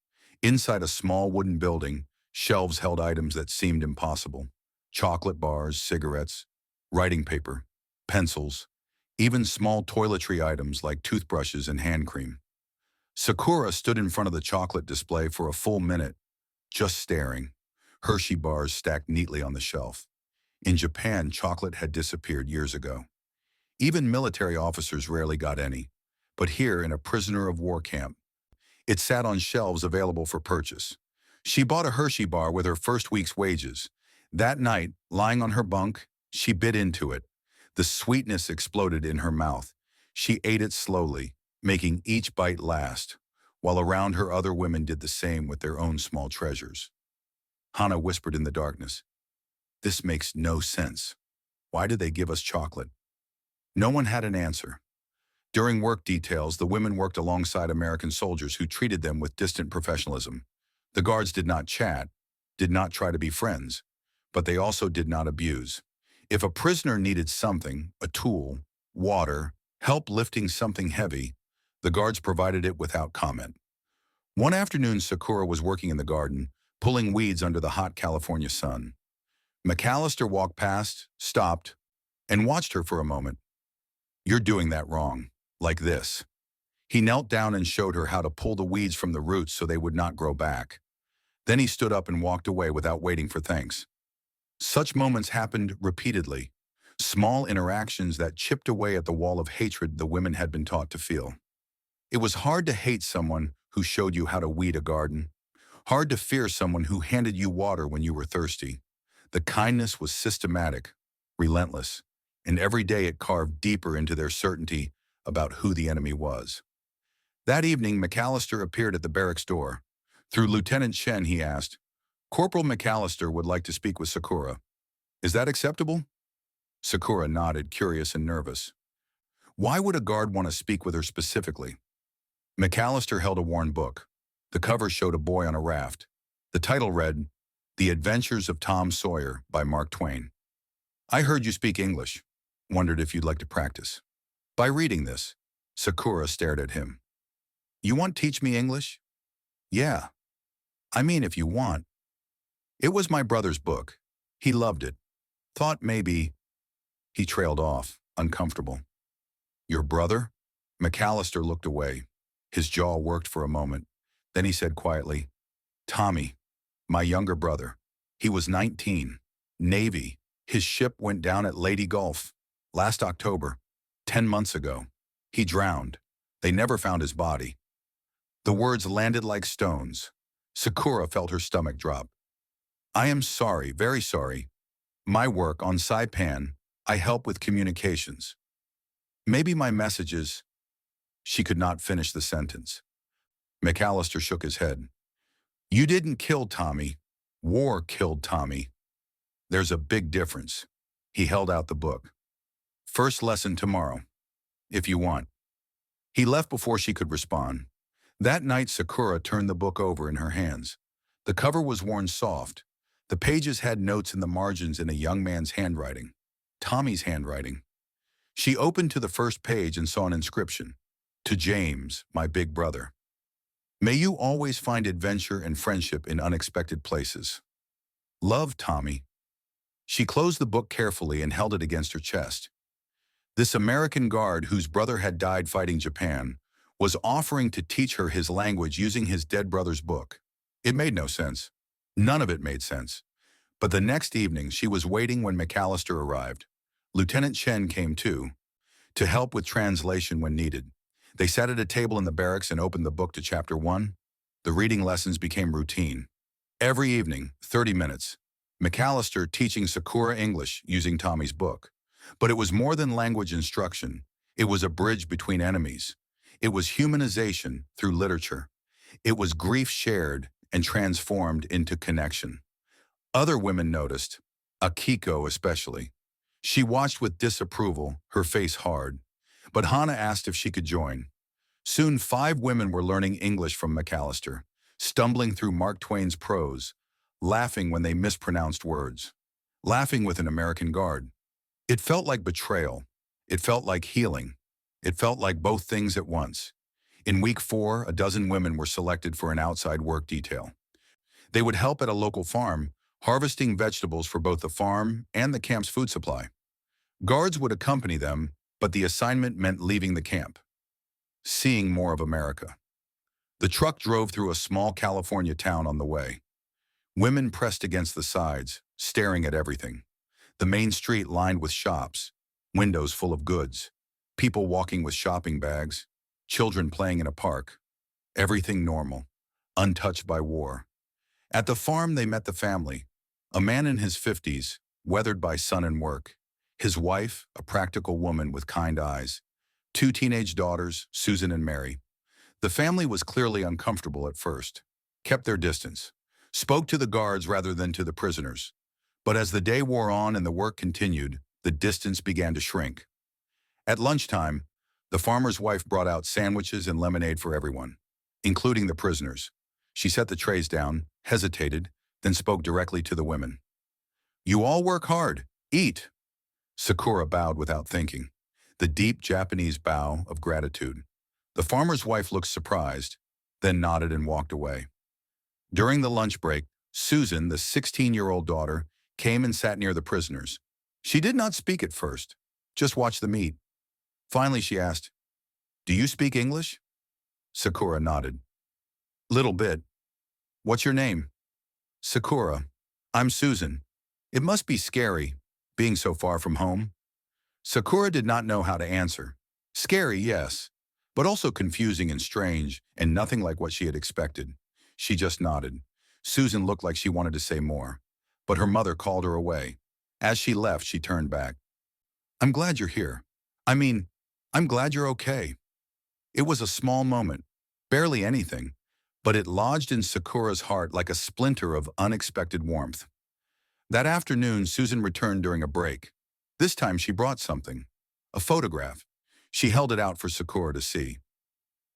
Inside a small wooden building, shelves held items that seemed impossible. Chocolate bars, cigarettes, writing paper, pencils, even small toiletry items like toothbrushes and hand cream. Sakura stood in front of the chocolate display for a full minute, just staring. Hershey bars stacked neatly on the shelf. In Japan, chocolate had disappeared years ago. Even military officers rarely got any. But here, in a prisoner of war camp, it sat on shelves available for purchase. She bought a Hershey bar with her first week's wages. That night, lying on her bunk, she bit into it. The sweetness exploded in her mouth. She ate it slowly, making each bite last, while around her other women did the same with their own small treasures. Hana whispered in the darkness, "This makes no sense. Why did they give us chocolate?" No one had an answer. During work details, the women worked alongside American soldiers who treated them with distant professionalism. The guards did not chat, did not try to be friends, but they also did not abuse. If a prisoner needed something, a tool, water, help lifting something heavy, the guards provided it without comment. One afternoon, Sakura was working in the garden, pulling weeds under the hot California sun. McAllister walked past, stopped, and watched her for a moment. "You're doing that wrong. Like this." He knelt down and showed her how to pull the weeds from the roots so they would not grow back. Then he stood up and walked away without waiting for thanks. Such moments happened repeatedly, small interactions that chipped away at the wall of hatred the women had been taught to feel. It was hard to hate someone who showed you how to weed a garden, hard to fear someone who handed you water when you were thirsty. The kindness was systematic, relentless, and every day it carved deeper into their certainty about who the enemy was. That evening, McAllister appeared at the barracks door. Through Lieutenant Chen, he asked, "Corporal McAllister would like to speak with Sakura. Is that acceptable?" Sakura nodded, curious and nervous. Why would a guard want to speak with her specifically? McAllister held a worn book. The cover showed a boy on a raft. The title read, "The Adventures of Tom Sawyer" by Mark Twain. "I heard you speak English. Wondered if you'd like to practice." By reading this, Sakura stared at him. "You want to teach me English?" "Yeah. I mean, if you want." "It was my brother's book. He loved it. Thought maybe—" He trailed off, uncomfortable. "Your brother?" McAllister looked away. His jaw worked for a moment. Then he said quietly, "Tommy, my younger brother. He was 19. Navy. His ship went down at Lady Gulf. Last October. 10 months ago. He drowned. They never found his body." The words landed like stones. Sakura felt her stomach drop. "I am sorry, very sorry. My work on Saipan, I help with communications. Maybe my messages—" She could not finish the sentence. McAllister shook his head. "You didn't kill Tommy. War killed Tommy. There's a big difference." He held out the book. "First lesson tomorrow, if you want." He left before she could respond. That night, Sakura turned the book over in her hands. The cover was worn soft. The pages had notes in the margins in a young man's handwriting. Tommy's handwriting. She opened to the first page and saw an inscription. "To James, my big brother. May you always find adventure and friendship in unexpected places. Love, Tommy." She closed the book carefully and held it against her chest. This American guard, whose brother had died fighting Japan, was offering to teach her his language using his dead brother's book. It made no sense. None of it made sense. But the next evening, she was waiting when McAllister arrived. Lieutenant Chen came too, to help with translation when needed. They sat at a table in the barracks and opened the book to chapter 1. The reading lessons became routine. Every evening, 30 minutes, McAllister teaching Sakura English using Tommy's book. But it was more than language instruction. It was a bridge between enemies. It was humanization through literature. It was grief shared and transformed into connection. Other women noticed, Akiko especially. She watched with disapproval, her face hard. But Hana asked if she could join. Soon 5 women were learning English from McAllister, stumbling through Mark Twain's prose, laughing when they mispronounced words, laughing with an American guard. It felt like betrayal. It felt like healing. It felt like both things at once. In week 4, a dozen women were selected for an outside work detail. They would help at a local farm, harvesting vegetables for both the farm and the camp's food supply. Guards would accompany them, but the assignment meant leaving the camp, seeing more of America. The truck drove through a small California town on the way. Women pressed against the sides, staring at everything. The main street lined with shops, windows full of goods, people walking with shopping bags, children playing in a park. Everything normal, untouched by war. At the farm they met the family, a man in his 50s, weathered by sun and work. His wife, a practical woman with kind eyes. 2 teenage daughters, Susan and Mary. The family was clearly uncomfortable at first, kept their distance, spoke to the guards rather than to the prisoners. But as the day wore on and the work continued, the distance began to shrink. At lunchtime, the farmer's wife brought out sandwiches and lemonade for everyone, including the prisoners. She set the trays down, hesitated, then spoke directly to the women. "You all work hard. Eat." Sakura bowed without thinking, the deep Japanese bow of gratitude. The farmer's wife looked surprised, then nodded and walked away. During the lunch break, Susan, the 16-year-old daughter, came and sat near the prisoners. She did not speak at first, just watched them eat. Finally, she asked, "Do you speak English?" Sakura nodded. "Little bit. What's your name?" "Sakura. I'm Susan. It must be scary, being so far from home." Sakura did not know how to answer. Scary, yes, but also confusing and strange, and nothing like what she had expected. She just nodded. Susan looked like she wanted to say more, but her mother called her away. As she left, she turned back. "I'm glad you're here. I mean, I'm glad you're okay." It was a small moment, barely anything, but it lodged in Sakura's heart like a splinter of unexpected warmth. That afternoon, Susan returned during a break. This time she brought something, a photograph. She held it out for Sakura to see.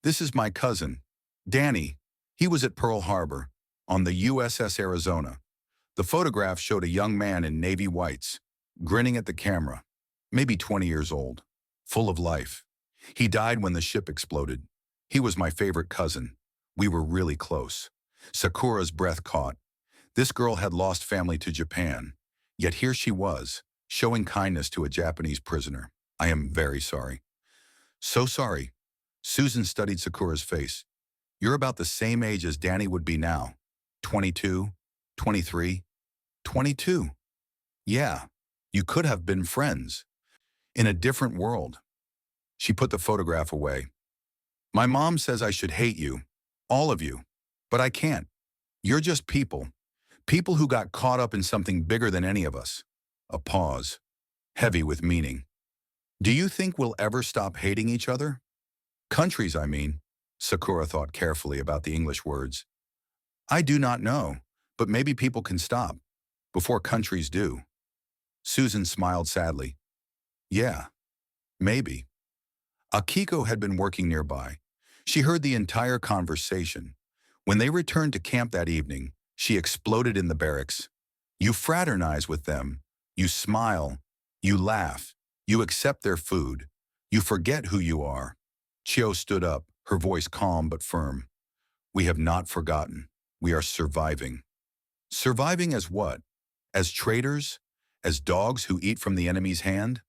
"This is my cousin, Danny. He was at Pearl Harbor, on the USS Arizona." The photograph showed a young man in navy whites, grinning at the camera, maybe 20 years old, full of life. "He died when the ship exploded. He was my favorite cousin. We were really close." Sakura's breath caught. This girl had lost family to Japan, yet here she was, showing kindness to a Japanese prisoner. "I am very sorry." "So sorry." Susan studied Sakura's face. "You're about the same age as Danny would be now. 22, 23, 22. Yeah, you could have been friends. In a different world." She put the photograph away. "My mom says I should hate you, all of you, but I can't. You're just people. People who got caught up in something bigger than any of us." A pause, heavy with meaning. "Do you think we'll ever stop hating each other?" "Countries, I mean." Sakura thought carefully about the English words. "I do not know, but maybe people can stop, before countries do." Susan smiled sadly. "Yeah, maybe." Akiko had been working nearby. She heard the entire conversation. When they returned to camp that evening, she exploded in the barracks. "You fraternize with them. You smile. You laugh. You accept their food. You forget who you are." Chio stood up, her voice calm but firm. "We have not forgotten. We are surviving." "Surviving as what? As traitors? As dogs who eat from the enemy's hand?"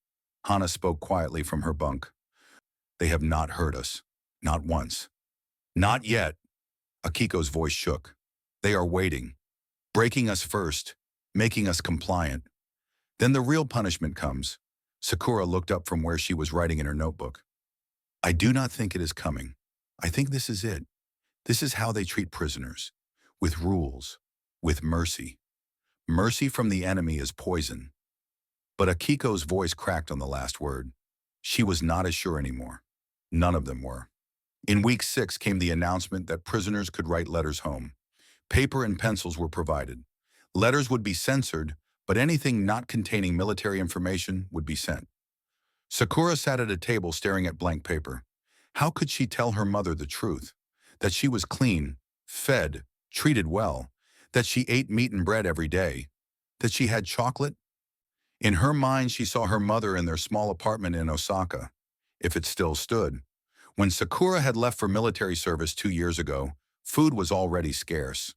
Hana spoke quietly from her bunk. "They have not hurt us. Not once." "Not yet." Akiko's voice shook. "They are waiting. Breaking us first. Making us compliant. Then the real punishment comes." Sakura looked up from where she was writing in her notebook. "I do not think it is coming. I think this is it. This is how they treat prisoners. With rules. With mercy. Mercy from the enemy is poison." But Akiko's voice cracked on the last word. She was not as sure anymore. None of them were. In week 6 came the announcement that prisoners could write letters home. Paper and pencils were provided. Letters would be censored, but anything not containing military information would be sent. Sakura sat at a table staring at blank paper. How could she tell her mother the truth? That she was clean, fed, treated well, that she ate meat and bread every day, that she had chocolate? In her mind, she saw her mother in their small apartment in Osaka, if it still stood. When Sakura had left for military service 2 years ago, food was already scarce.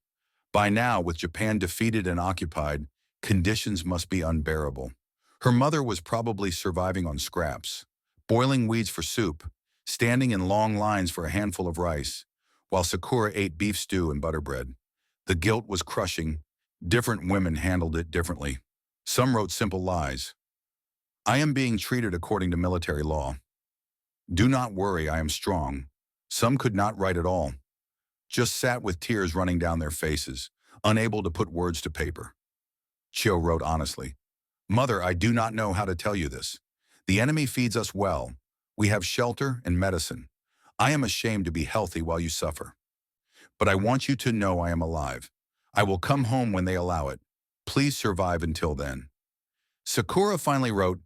By now, with Japan defeated and occupied, conditions must be unbearable. Her mother was probably surviving on scraps, boiling weeds for soup, standing in long lines for a handful of rice, while Sakura ate beef stew and butter bread. The guilt was crushing. Different women handled it differently. Some wrote simple lies. "I am being treated according to military law. Do not worry, I am strong." Some could not write at all, just sat with tears running down their faces, unable to put words to paper. Chio wrote honestly, "Mother, I do not know how to tell you this. The enemy feeds us well. We have shelter and medicine. I am ashamed to be healthy while you suffer. But I want you to know I am alive. I will come home when they allow it. Please survive until then." Sakura finally wrote,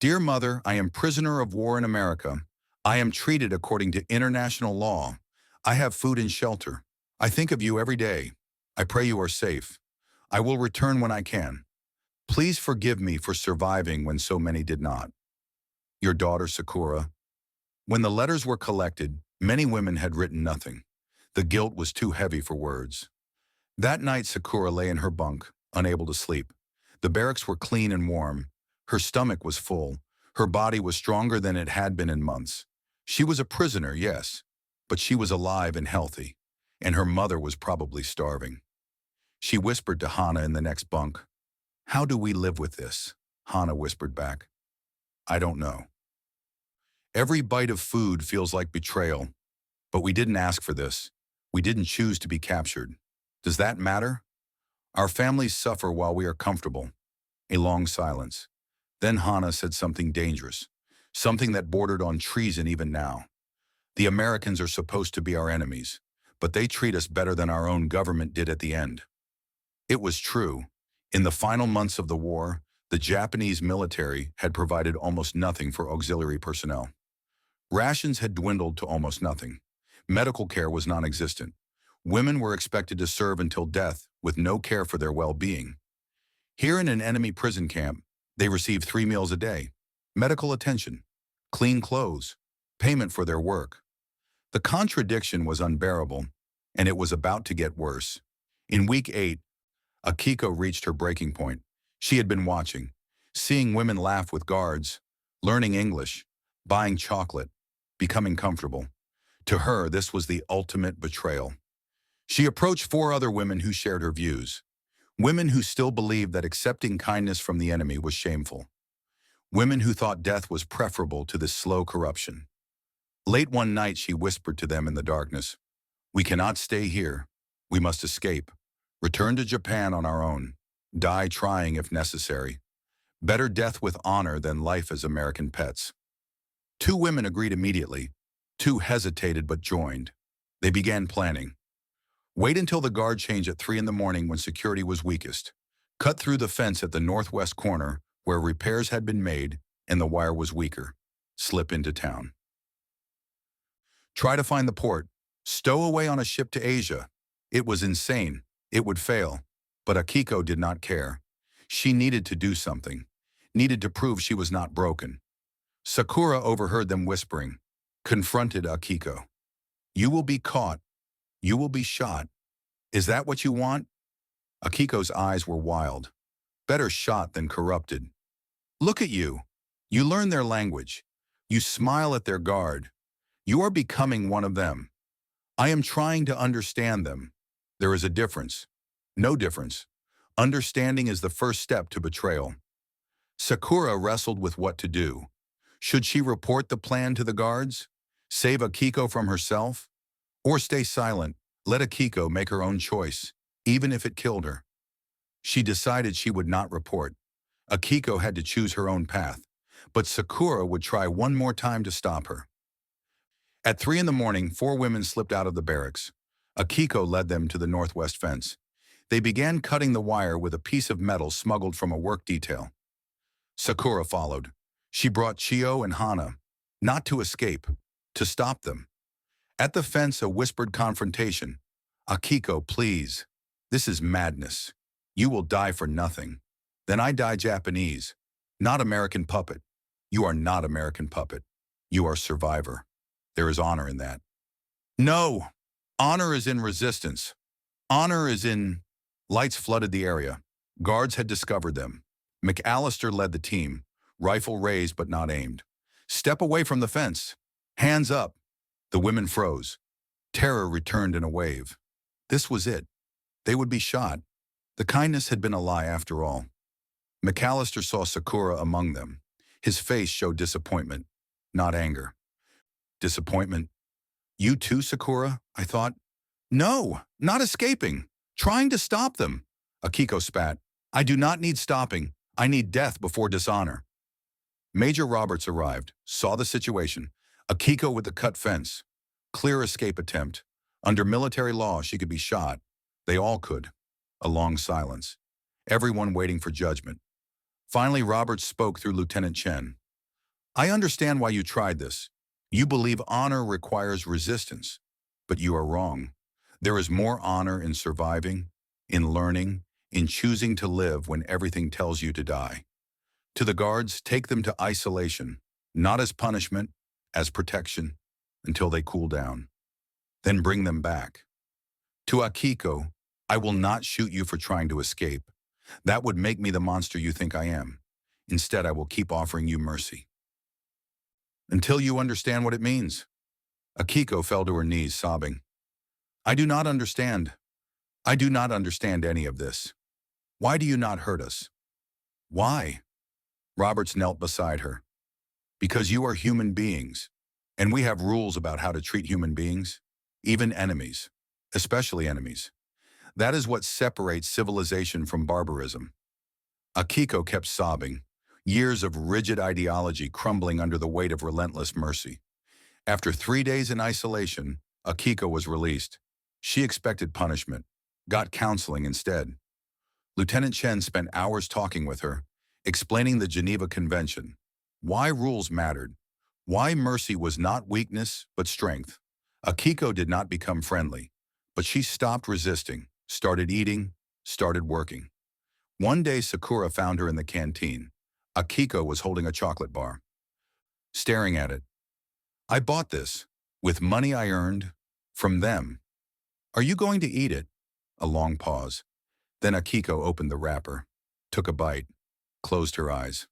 Dear Mother, I am prisoner of war in America. I am treated according to international law. I have food and shelter. I think of you every day. I pray you are safe. I will return when I can. Please forgive me for surviving when so many did not. Your daughter, Sakura. When the letters were collected, many women had written nothing. The guilt was too heavy for words. That night, Sakura lay in her bunk, unable to sleep. The barracks were clean and warm. Her stomach was full. Her body was stronger than it had been in months. She was a prisoner, yes, but she was alive and healthy, and her mother was probably starving. She whispered to Hana in the next bunk. How do we live with this? Hana whispered back. I don't know. Every bite of food feels like betrayal, but we didn't ask for this. We didn't choose to be captured. Does that matter? Our families suffer while we are comfortable. A long silence. Then Hana said something dangerous, something that bordered on treason even now. The Americans are supposed to be our enemies, but they treat us better than our own government did at the end. It was true. In the final months of the war, the Japanese military had provided almost nothing for auxiliary personnel. Rations had dwindled to almost nothing. Medical care was non-existent. Women were expected to serve until death with no care for their well-being. Here in an enemy prison camp, they received 3 meals a day, medical attention, clean clothes, payment for their work. The contradiction was unbearable, and it was about to get worse. In week 8, Akiko reached her breaking point. She had been watching, seeing women laugh with guards, learning English, buying chocolate, becoming comfortable. To her, this was the ultimate betrayal. She approached 4 other women who shared her views. Women who still believed that accepting kindness from the enemy was shameful. Women who thought death was preferable to this slow corruption. Late one night, she whispered to them in the darkness, "We cannot stay here. We must escape. Return to Japan on our own. Die trying if necessary. Better death with honor than life as American pets." 2 women agreed immediately. 2 hesitated but joined. They began planning. Wait until the guard change at 3 in the morning when security was weakest. Cut through the fence at the northwest corner where repairs had been made and the wire was weaker. Slip into town. Try to find the port. Stow away on a ship to Asia. It was insane. It would fail. But Akiko did not care. She needed to do something. Needed to prove she was not broken. Sakura overheard them whispering. Confronted Akiko. You will be caught. You will be shot. Is that what you want? Akiko's eyes were wild. Better shot than corrupted. Look at you. You learn their language. You smile at their guard. You are becoming one of them. I am trying to understand them. There is a difference. No difference. Understanding is the first step to betrayal. Sakura wrestled with what to do. Should she report the plan to the guards? Save Akiko from herself? Or stay silent, let Akiko make her own choice, even if it killed her? She decided she would not report. Akiko had to choose her own path, but Sakura would try one more time to stop her. At 3 in the morning, 4 women slipped out of the barracks. Akiko led them to the northwest fence. They began cutting the wire with a piece of metal smuggled from a work detail. Sakura followed. She brought Chio and Hana, not to escape, to stop them. At the fence, a whispered confrontation. Akiko, please. This is madness. You will die for nothing. Then I die Japanese. Not American puppet. You are not American puppet. You are survivor. There is honor in that. No! Honor is in resistance. Honor is in... Lights flooded the area. Guards had discovered them. McAllister led the team, rifle raised but not aimed. Step away from the fence. Hands up. The women froze. Terror returned in a wave. This was it. They would be shot. The kindness had been a lie after all. McAllister saw Sakura among them. His face showed disappointment, not anger. Disappointment. You too, Sakura? I thought. No, not escaping. Trying to stop them. Akiko spat. I do not need stopping. I need death before dishonor. Major Roberts arrived, saw the situation. Akiko with the cut fence. Clear escape attempt. Under military law, she could be shot. They all could. A long silence. Everyone waiting for judgment. Finally, Roberts spoke through Lieutenant Chen. I understand why you tried this. You believe honor requires resistance, but you are wrong. There is more honor in surviving, in learning, in choosing to live when everything tells you to die. To the guards, take them to isolation, not as punishment, as protection, until they cool down. Then bring them back. To Akiko, I will not shoot you for trying to escape. That would make me the monster you think I am. Instead, I will keep offering you mercy. Until you understand what it means. Akiko fell to her knees, sobbing. I do not understand. I do not understand any of this. Why do you not hurt us? Why? Roberts knelt beside her. Because you are human beings, and we have rules about how to treat human beings, even enemies, especially enemies. That is what separates civilization from barbarism. Akiko kept sobbing, years of rigid ideology crumbling under the weight of relentless mercy. After 3 days in isolation, Akiko was released. She expected punishment, got counseling instead. Lieutenant Chen spent hours talking with her, explaining the Geneva Convention, why rules mattered, why mercy was not weakness but strength. Akiko did not become friendly, but she stopped resisting, started eating, started working. One day Sakura found her in the canteen. Akiko was holding a chocolate bar, staring at it. I bought this, with money I earned, from them. Are you going to eat it? A long pause. Then Akiko opened the wrapper, took a bite, closed her eyes.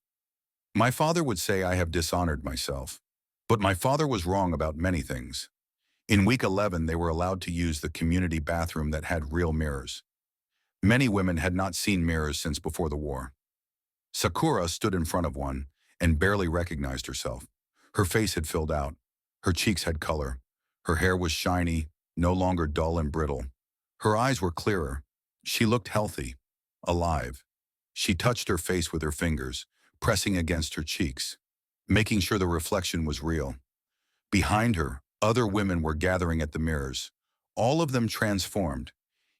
My father would say I have dishonored myself. But my father was wrong about many things. In week 11, they were allowed to use the community bathroom that had real mirrors. Many women had not seen mirrors since before the war. Sakura stood in front of one and barely recognized herself. Her face had filled out. Her cheeks had color. Her hair was shiny, no longer dull and brittle. Her eyes were clearer. She looked healthy, alive. She touched her face with her fingers, pressing against her cheeks, making sure the reflection was real. Behind her, other women were gathering at the mirrors, all of them transformed.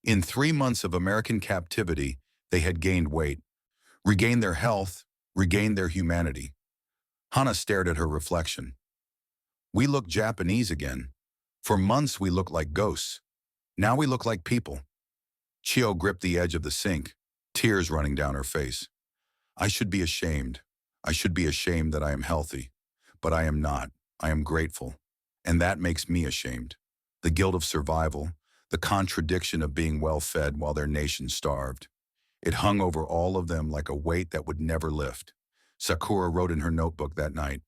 In 3 months of American captivity, they had gained weight, regained their health, regained their humanity. Hana stared at her reflection. We look Japanese again. For months we looked like ghosts. Now we look like people. Chio gripped the edge of the sink, tears running down her face. I should be ashamed. I should be ashamed that I am healthy. But I am not. I am grateful. And that makes me ashamed. The guilt of survival, the contradiction of being well-fed while their nation starved. It hung over all of them like a weight that would never lift. Sakura wrote in her notebook that night.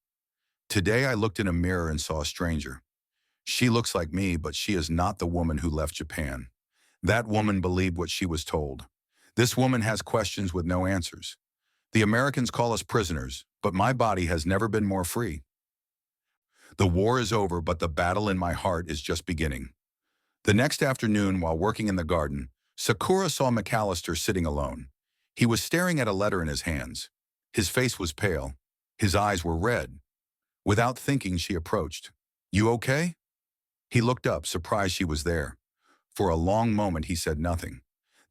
Today I looked in a mirror and saw a stranger. She looks like me, but she is not the woman who left Japan. That woman believed what she was told. This woman has questions with no answers. The Americans call us prisoners, but my body has never been more free. The war is over, but the battle in my heart is just beginning. The next afternoon, while working in the garden, Sakura saw McAllister sitting alone. He was staring at a letter in his hands. His face was pale. His eyes were red. Without thinking, she approached. You okay? He looked up, surprised she was there. For a long moment, he said nothing.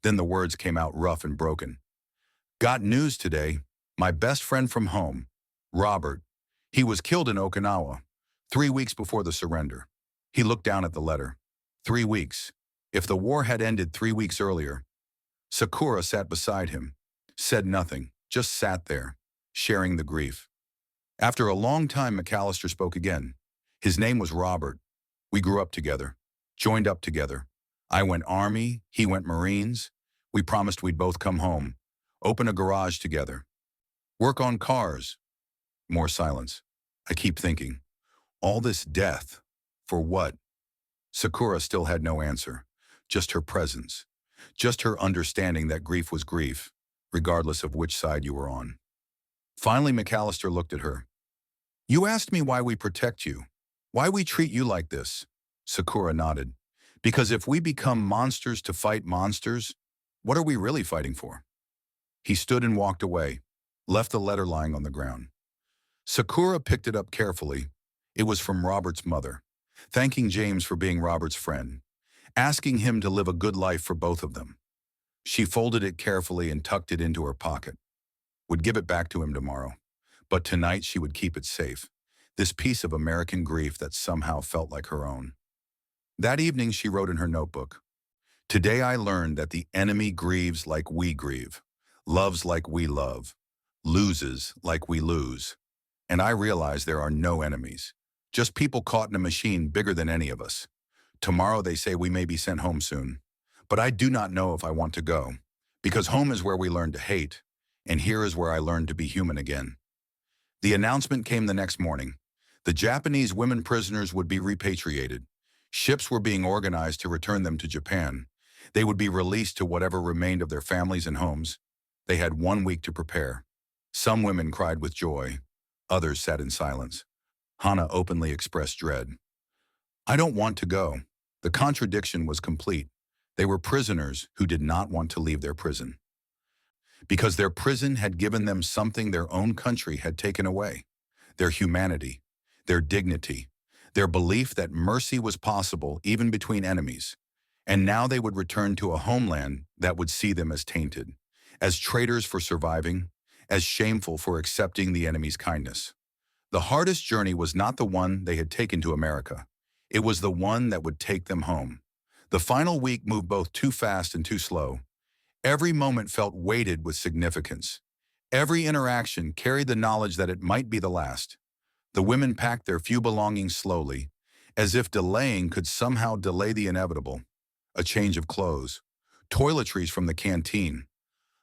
Then the words came out rough and broken. Got news today. My best friend from home, Robert. He was killed in Okinawa, 3 weeks before the surrender. He looked down at the letter. 3 weeks. If the war had ended 3 weeks earlier. Sakura sat beside him, said nothing, just sat there, sharing the grief. After a long time, McAllister spoke again. His name was Robert. We grew up together, joined up together. I went Army, he went Marines. We promised we'd both come home, open a garage together, work on cars. More silence. I keep thinking, all this death, for what? Sakura still had no answer, just her presence, just her understanding that grief was grief, regardless of which side you were on. Finally, McAllister looked at her. You asked me why we protect you, why we treat you like this. Sakura nodded. Because if we become monsters to fight monsters, what are we really fighting for? He stood and walked away, left the letter lying on the ground. Sakura picked it up carefully. It was from Robert's mother, thanking James for being Robert's friend, asking him to live a good life for both of them. She folded it carefully and tucked it into her pocket. Would give it back to him tomorrow. But tonight she would keep it safe, this piece of American grief that somehow felt like her own. That evening she wrote in her notebook, "Today I learned that the enemy grieves like we grieve, loves like we love, loses like we lose. And I realize there are no enemies, just people caught in a machine bigger than any of us. Tomorrow they say we may be sent home soon. But I do not know if I want to go, because home is where we learn to hate, and here is where I learned to be human again." The announcement came the next morning. The Japanese women prisoners would be repatriated. Ships were being organized to return them to Japan. They would be released to whatever remained of their families and homes. They had 1 week to prepare. Some women cried with joy. Others sat in silence. Hana openly expressed dread. "I don't want to go." The contradiction was complete. They were prisoners who did not want to leave their prison, because their prison had given them something their own country had taken away: their humanity, their dignity, their belief that mercy was possible even between enemies. And now they would return to a homeland that would see them as tainted, as traitors for surviving, as shameful for accepting the enemy's kindness. The hardest journey was not the one they had taken to America. It was the one that would take them home. The final week moved both too fast and too slow. Every moment felt weighted with significance. Every interaction carried the knowledge that it might be the last. The women packed their few belongings slowly, as if delaying could somehow delay the inevitable. A change of clothes, toiletries from the canteen,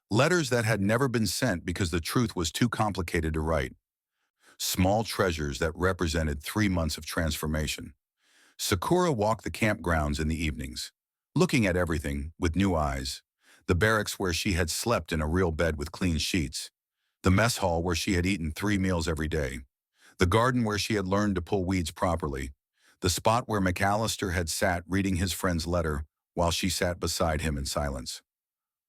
letters that had never been sent because the truth was too complicated to write. Small treasures that represented 3 months of transformation. Sakura walked the campgrounds in the evenings, looking at everything with new eyes. The barracks where she had slept in a real bed with clean sheets. The mess hall where she had eaten 3 meals every day. The garden where she had learned to pull weeds properly. The spot where McAllister had sat reading his friend's letter while she sat beside him in silence.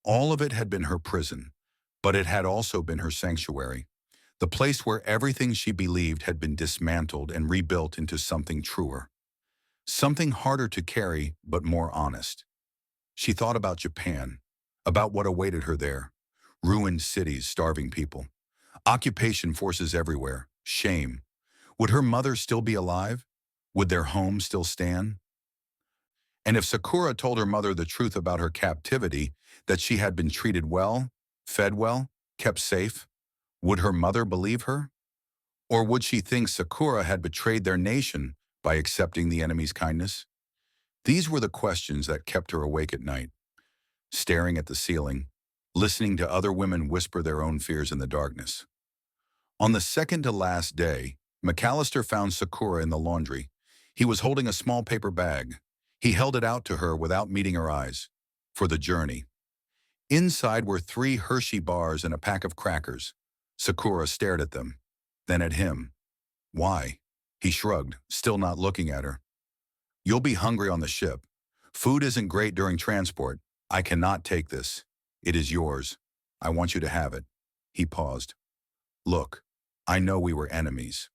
All of it had been her prison, but it had also been her sanctuary. The place where everything she believed had been dismantled and rebuilt into something truer. Something harder to carry, but more honest. She thought about Japan, about what awaited her there. Ruined cities, starving people. Occupation forces everywhere. Shame. Would her mother still be alive? Would their home still stand? And if Sakura told her mother the truth about her captivity, that she had been treated well, fed well, kept safe, would her mother believe her? Or would she think Sakura had betrayed their nation by accepting the enemy's kindness? These were the questions that kept her awake at night, staring at the ceiling, listening to other women whisper their own fears in the darkness. On the second to last day, McAllister found Sakura in the laundry. He was holding a small paper bag. He held it out to her without meeting her eyes. For the journey. Inside were 3 Hershey bars and a pack of crackers. Sakura stared at them, then at him. "Why?" He shrugged, still not looking at her. "You'll be hungry on the ship. Food isn't great during transport. I cannot take this. It is yours. I want you to have it." He paused. "Look, I know we were enemies.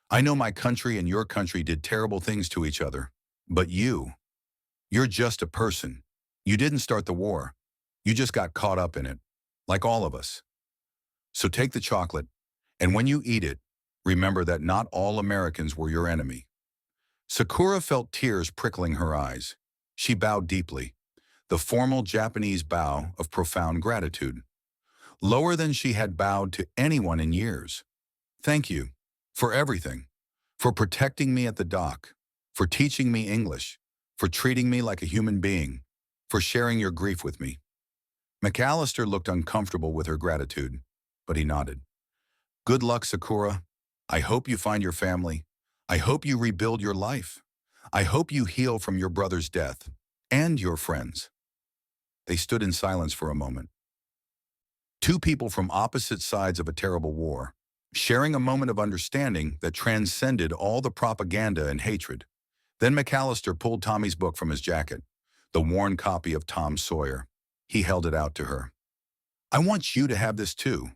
I know my country and your country did terrible things to each other. But you're just a person. You didn't start the war. You just got caught up in it, like all of us. So take the chocolate, and when you eat it, remember that not all Americans were your enemy." Sakura felt tears prickling her eyes. She bowed deeply, the formal Japanese bow of profound gratitude, lower than she had bowed to anyone in years. "Thank you for everything, for protecting me at the dock, for teaching me English, for treating me like a human being, for sharing your grief with me." McAllister looked uncomfortable with her gratitude, but he nodded. "Good luck, Sakura. I hope you find your family. I hope you rebuild your life. I hope you heal from your brother's death, and your friends." They stood in silence for a moment. 2 people from opposite sides of a terrible war, sharing a moment of understanding that transcended all the propaganda and hatred. Then McAllister pulled Tommy's book from his jacket, the worn copy of Tom Sawyer. He held it out to her. "I want you to have this too."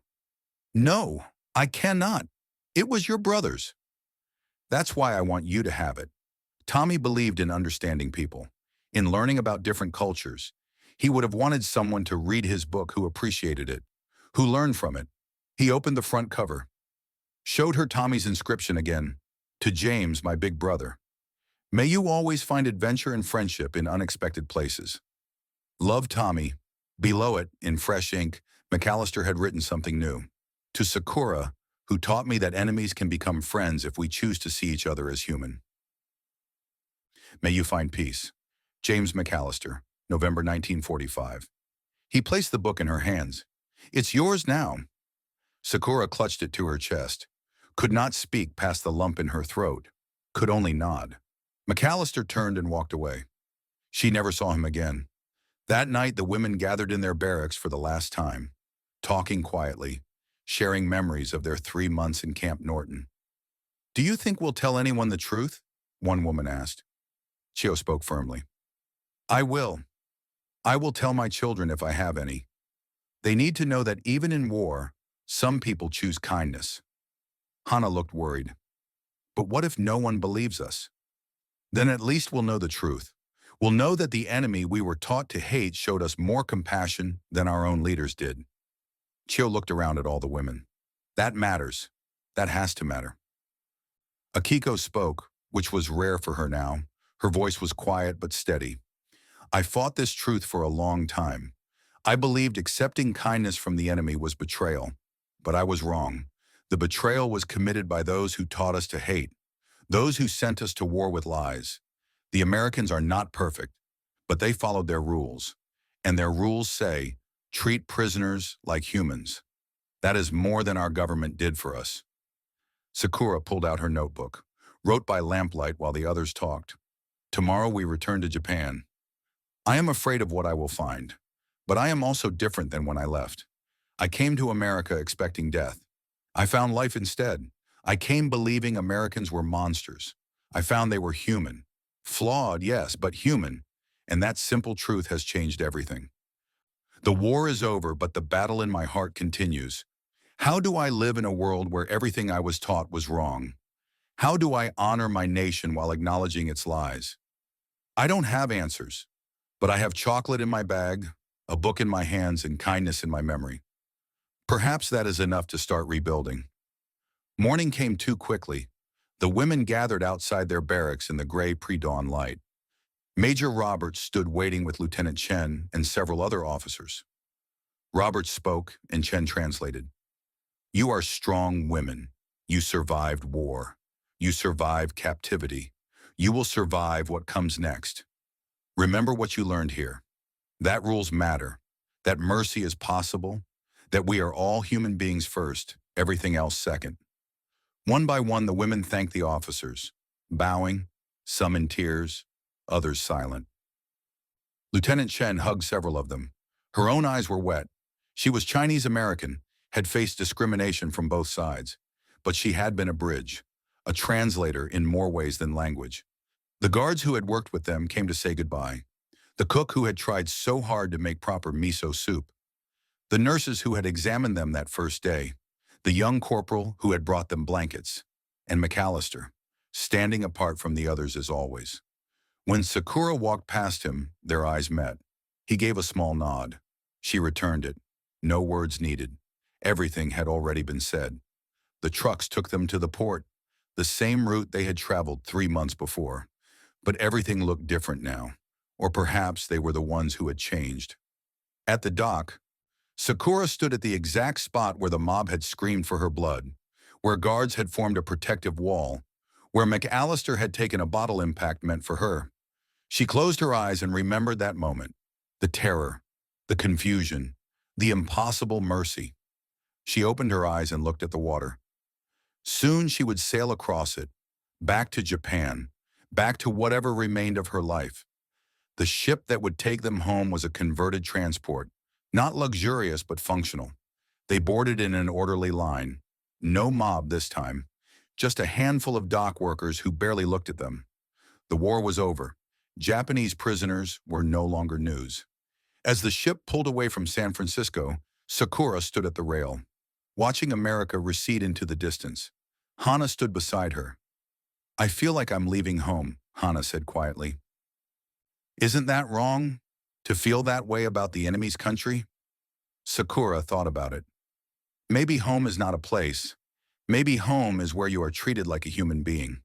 "No, I cannot. It was your brother's." "That's why I want you to have it." Tommy believed in understanding people, in learning about different cultures. He would have wanted someone to read his book who appreciated it, who learned from it. He opened the front cover, showed her Tommy's inscription again, "To James, my big brother. May you always find adventure and friendship in unexpected places. Love, Tommy." Below it, in fresh ink, McAllister had written something new. "To Sakura, who taught me that enemies can become friends if we choose to see each other as human. May you find peace. James McAllister, November 1945." He placed the book in her hands. "It's yours now." Sakura clutched it to her chest, could not speak past the lump in her throat, could only nod. McAllister turned and walked away. She never saw him again. That night, the women gathered in their barracks for the last time, talking quietly, sharing memories of their 3 months in Camp Norton. "Do you think we'll tell anyone the truth?" one woman asked. Chio spoke firmly. "I will. I will tell my children if I have any. They need to know that even in war, some people choose kindness." Hana looked worried. "But what if no one believes us? Then at least we'll know the truth. We'll know that the enemy we were taught to hate showed us more compassion than our own leaders did." Chio looked around at all the women. "That matters. That has to matter." Akiko spoke, which was rare for her now. Her voice was quiet but steady. "I fought this truth for a long time. I believed accepting kindness from the enemy was betrayal. But I was wrong. The betrayal was committed by those who taught us to hate, those who sent us to war with lies. The Americans are not perfect, but they followed their rules. And their rules say, treat prisoners like humans. That is more than our government did for us." Sakura pulled out her notebook, wrote by lamplight while the others talked. "Tomorrow we return to Japan. I am afraid of what I will find, but I am also different than when I left. I came to America expecting death. I found life instead. I came believing Americans were monsters. I found they were human. Flawed, yes, but human. And that simple truth has changed everything. The war is over, but the battle in my heart continues. How do I live in a world where everything I was taught was wrong? How do I honor my nation while acknowledging its lies? I don't have answers, but I have chocolate in my bag, a book in my hands, and kindness in my memory. Perhaps that is enough to start rebuilding." Morning came too quickly. The women gathered outside their barracks in the gray pre-dawn light. Major Roberts stood waiting with Lieutenant Chen and several other officers. Roberts spoke, and Chen translated. "You are strong women. You survived war. You survived captivity. You will survive what comes next. Remember what you learned here. That rules matter. That mercy is possible. That we are all human beings first, everything else second." One by one, the women thanked the officers, bowing, some in tears, others silent. Lieutenant Chen hugged several of them. Her own eyes were wet. She was Chinese-American, had faced discrimination from both sides, but she had been a bridge, a translator in more ways than language. The guards who had worked with them came to say goodbye. The cook who had tried so hard to make proper miso soup. The nurses who had examined them that first day. The young corporal who had brought them blankets. And McAllister, standing apart from the others as always. When Sakura walked past him, their eyes met. He gave a small nod. She returned it. No words needed. Everything had already been said. The trucks took them to the port, the same route they had traveled 3 months before. But everything looked different now. Or perhaps they were the ones who had changed. At the dock, Sakura stood at the exact spot where the mob had screamed for her blood, where guards had formed a protective wall, where McAllister had taken a bottle impact meant for her. She closed her eyes and remembered that moment, the terror, the confusion, the impossible mercy. She opened her eyes and looked at the water. Soon she would sail across it, back to Japan, back to whatever remained of her life. The ship that would take them home was a converted transport, not luxurious but functional. They boarded in an orderly line. No mob this time, just a handful of dock workers who barely looked at them. The war was over. Japanese prisoners were no longer news. As the ship pulled away from San Francisco, Sakura stood at the rail, watching America recede into the distance. Hana stood beside her. "I feel like I'm leaving home," Hana said quietly. "Isn't that wrong, to feel that way about the enemy's country?" Sakura thought about it. Maybe home is not a place. Maybe home is where you are treated like a human being.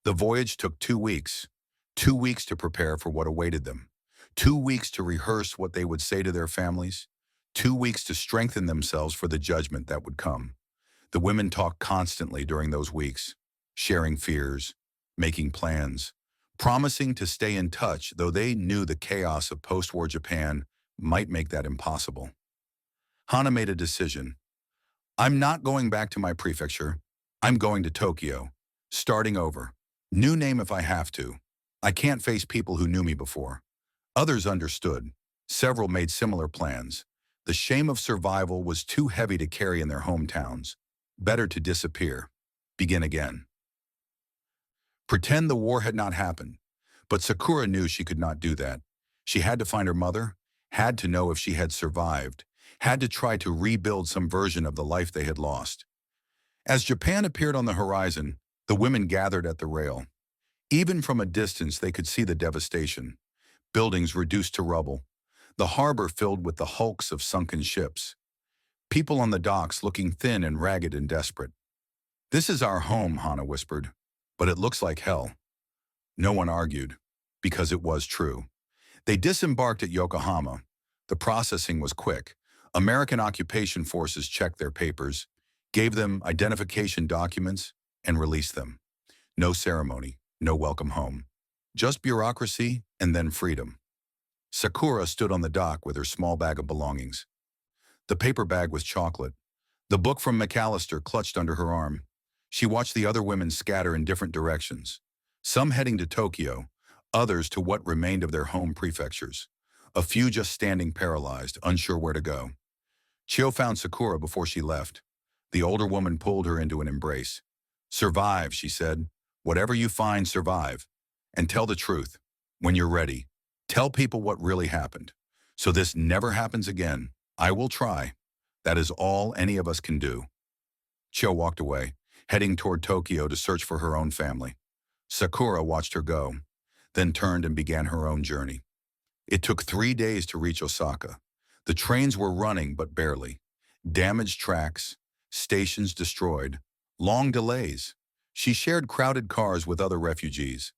The voyage took 2 weeks. 2 weeks to prepare for what awaited them. 2 weeks to rehearse what they would say to their families. 2 weeks to strengthen themselves for the judgment that would come. The women talked constantly during those weeks, sharing fears, making plans, promising to stay in touch, though they knew the chaos of post-war Japan might make that impossible. Hana made a decision. I'm not going back to my prefecture. I'm going to Tokyo. Starting over. New name if I have to. I can't face people who knew me before. Others understood. Several made similar plans. The shame of survival was too heavy to carry in their hometowns. Better to disappear. Begin again. Pretend the war had not happened. But Sakura knew she could not do that. She had to find her mother, had to know if she had survived, had to try to rebuild some version of the life they had lost. As Japan appeared on the horizon, the women gathered at the rail. Even from a distance, they could see the devastation. Buildings reduced to rubble. The harbor filled with the hulks of sunken ships. People on the docks looking thin and ragged and desperate. This is our home, Hana whispered. But it looks like hell. No one argued, because it was true. They disembarked at Yokohama. The processing was quick. American occupation forces checked their papers, gave them identification documents, and released them. No ceremony, no welcome home. Just bureaucracy and then freedom. Sakura stood on the dock with her small bag of belongings. The paper bag was chocolate. The book from McAllister clutched under her arm. She watched the other women scatter in different directions, some heading to Tokyo, others to what remained of their home prefectures. A few just standing paralyzed, unsure where to go. Chio found Sakura before she left. The older woman pulled her into an embrace. Survive, she said. Whatever you find, survive. And tell the truth. When you're ready, tell people what really happened. So this never happens again. I will try. That is all any of us can do. Chio walked away, heading toward Tokyo to search for her own family. Sakura watched her go, then turned and began her own journey. It took 3 days to reach Osaka. The trains were running, but barely. Damaged tracks, stations destroyed, long delays. She shared crowded cars with other refugees.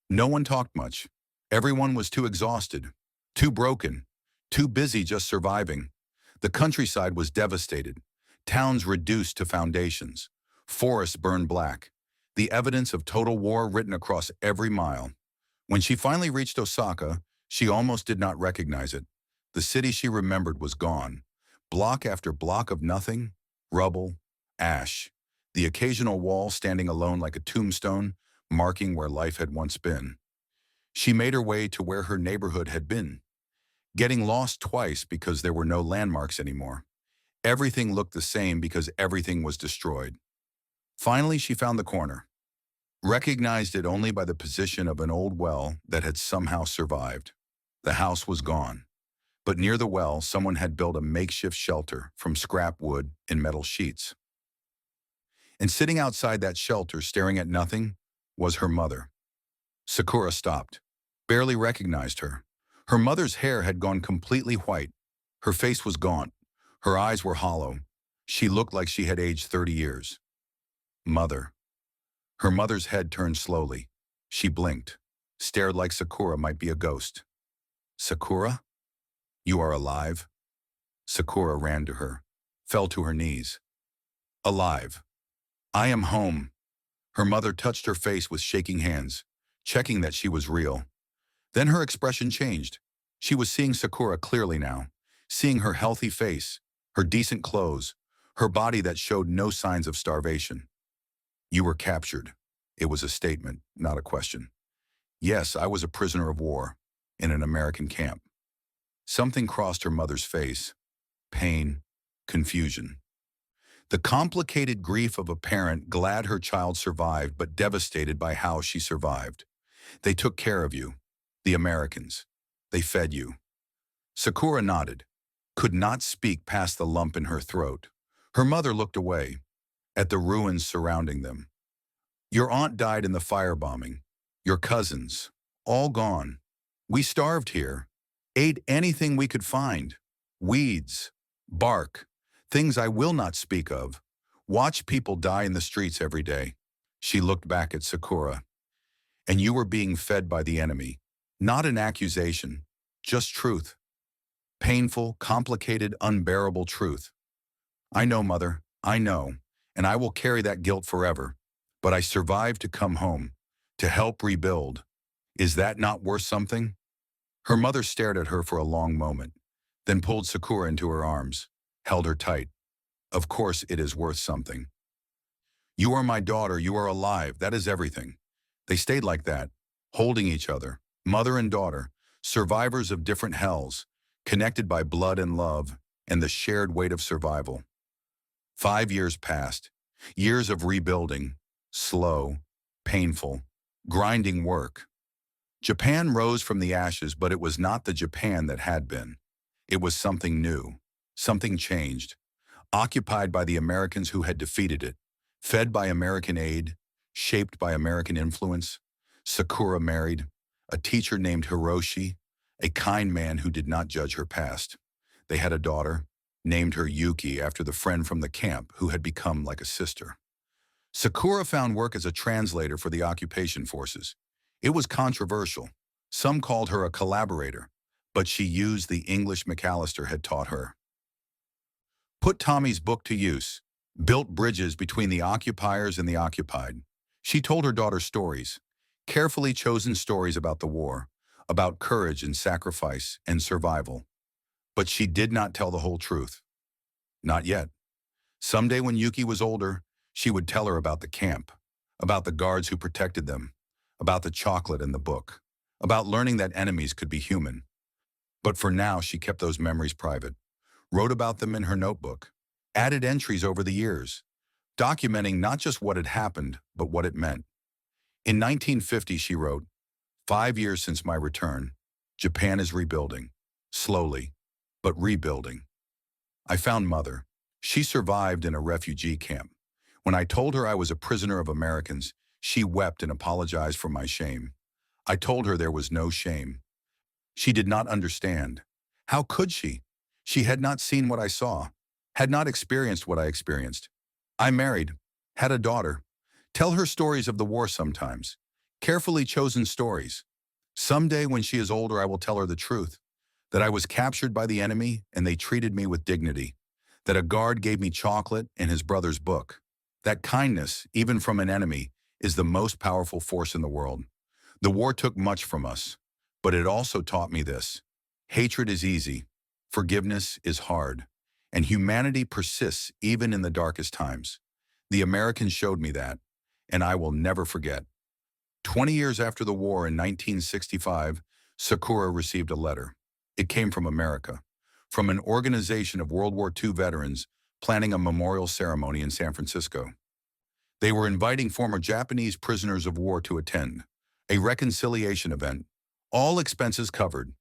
No one talked much. Everyone was too exhausted, too broken, too busy just surviving. The countryside was devastated. Towns reduced to foundations. Forests burned black. The evidence of total war written across every mile. When she finally reached Osaka, she almost did not recognize it. The city she remembered was gone. Block after block of nothing, rubble, ash. The occasional wall standing alone like a tombstone, marking where life had once been. She made her way to where her neighborhood had been, getting lost twice because there were no landmarks anymore. Everything looked the same because everything was destroyed. Finally, she found the corner, recognized it only by the position of an old well that had somehow survived. The house was gone, but near the well, someone had built a makeshift shelter from scrap wood and metal sheets. And sitting outside that shelter, staring at nothing, was her mother. Sakura stopped, barely recognized her. Her mother's hair had gone completely white. Her face was gaunt. Her eyes were hollow. She looked like she had aged 30 years. Mother. Her mother's head turned slowly. She blinked, stared like Sakura might be a ghost. Sakura? You are alive? Sakura ran to her, fell to her knees. Alive. I am home. Her mother touched her face with shaking hands, checking that she was real. Then her expression changed. She was seeing Sakura clearly now, seeing her healthy face, her decent clothes, her body that showed no signs of starvation. You were captured. It was a statement, not a question. Yes, I was a prisoner of war, in an American camp. Something crossed her mother's face. Pain, confusion. The complicated grief of a parent glad her child survived but devastated by how she survived. They took care of you, the Americans. They fed you. Sakura nodded, could not speak past the lump in her throat. Her mother looked away, at the ruins surrounding them. Your aunt died in the firebombing. Your cousins, all gone. We starved here, ate anything we could find. Weeds, bark. Things I will not speak of. Watch people die in the streets every day. She looked back at Sakura. And you were being fed by the enemy. Not an accusation, just truth. Painful, complicated, unbearable truth. I know, Mother, I know, and I will carry that guilt forever. But I survived to come home, to help rebuild. Is that not worth something? Her mother stared at her for a long moment, then pulled Sakura into her arms, held her tight. Of course it is worth something. You are my daughter, you are alive, that is everything. They stayed like that, holding each other, mother and daughter, survivors of different hells, connected by blood and love, and the shared weight of survival. 5 years passed, years of rebuilding, slow, painful, grinding work. Japan rose from the ashes, but it was not the Japan that had been. It was something new, something changed, occupied by the Americans who had defeated it, fed by American aid, shaped by American influence. Sakura married a teacher named Hiroshi, a kind man who did not judge her past. They had a daughter, named her Yuki after the friend from the camp who had become like a sister. Sakura found work as a translator for the occupation forces. It was controversial. Some called her a collaborator, but she used the English McAllister had taught her. Put Tommy's book to use, built bridges between the occupiers and the occupied. She told her daughter stories, carefully chosen stories about the war, about courage and sacrifice and survival. But she did not tell the whole truth. Not yet. Someday when Yuki was older, she would tell her about the camp, about the guards who protected them, about the chocolate and the book, about learning that enemies could be human. But for now, she kept those memories private, wrote about them in her notebook, added entries over the years, documenting not just what had happened, but what it meant. In 1950, she wrote, 5 years since my return, Japan is rebuilding, slowly, but rebuilding. I found Mother. She survived in a refugee camp. When I told her I was a prisoner of Americans, she wept and apologized for my shame. I told her there was no shame. She did not understand. How could she? She had not seen what I saw, had not experienced what I experienced. I married, had a daughter. Tell her stories of the war sometimes, carefully chosen stories. Someday when she is older, I will tell her the truth, that I was captured by the enemy and they treated me with dignity, that a guard gave me chocolate and his brother's book, that kindness, even from an enemy, is the most powerful force in the world. The war took much from us, but it also taught me this. Hatred is easy, forgiveness is hard, and humanity persists even in the darkest times. The Americans showed me that, and I will never forget. 20 years after the war in 1965, Sakura received a letter. It came from America, from an organization of World War II veterans planning a memorial ceremony in San Francisco. They were inviting former Japanese prisoners of war to attend, a reconciliation event, all expenses covered.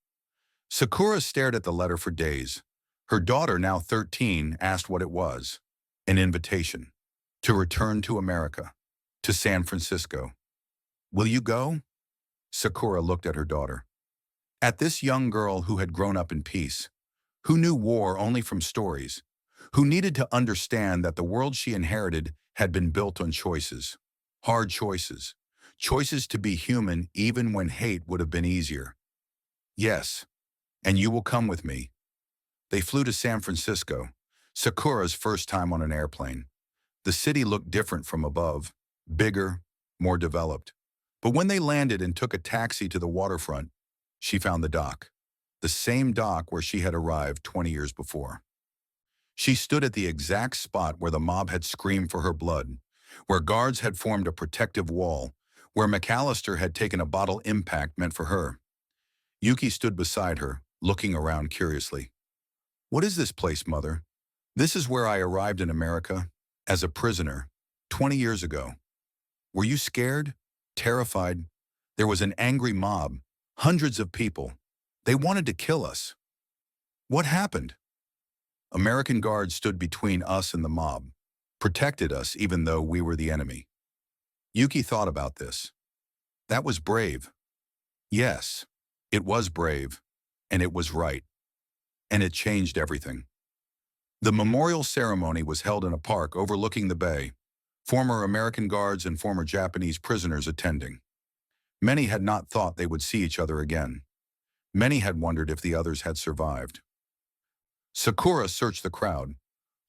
Sakura stared at the letter for days. Her daughter, now 13, asked what it was. An invitation to return to America, to San Francisco. Will you go? Sakura looked at her daughter. At this young girl who had grown up in peace, who knew war only from stories, who needed to understand that the world she inherited had been built on choices, hard choices, choices to be human even when hate would have been easier. Yes, and you will come with me. They flew to San Francisco, Sakura's first time on an airplane. The city looked different from above, bigger, more developed. But when they landed and took a taxi to the waterfront, she found the dock, the same dock where she had arrived 20 years before. She stood at the exact spot where the mob had screamed for her blood, where guards had formed a protective wall, where McAllister had taken a bottle impact meant for her. Yuki stood beside her, looking around curiously. What is this place, Mother? This is where I arrived in America, as a prisoner, 20 years ago. Were you scared? Terrified? There was an angry mob, hundreds of people. They wanted to kill us. What happened? American guards stood between us and the mob, protected us even though we were the enemy. Yuki thought about this. That was brave. Yes, it was brave, and it was right. And it changed everything. The memorial ceremony was held in a park overlooking the bay, former American guards and former Japanese prisoners attending. Many had not thought they would see each other again. Many had wondered if the others had survived. Sakura searched the crowd,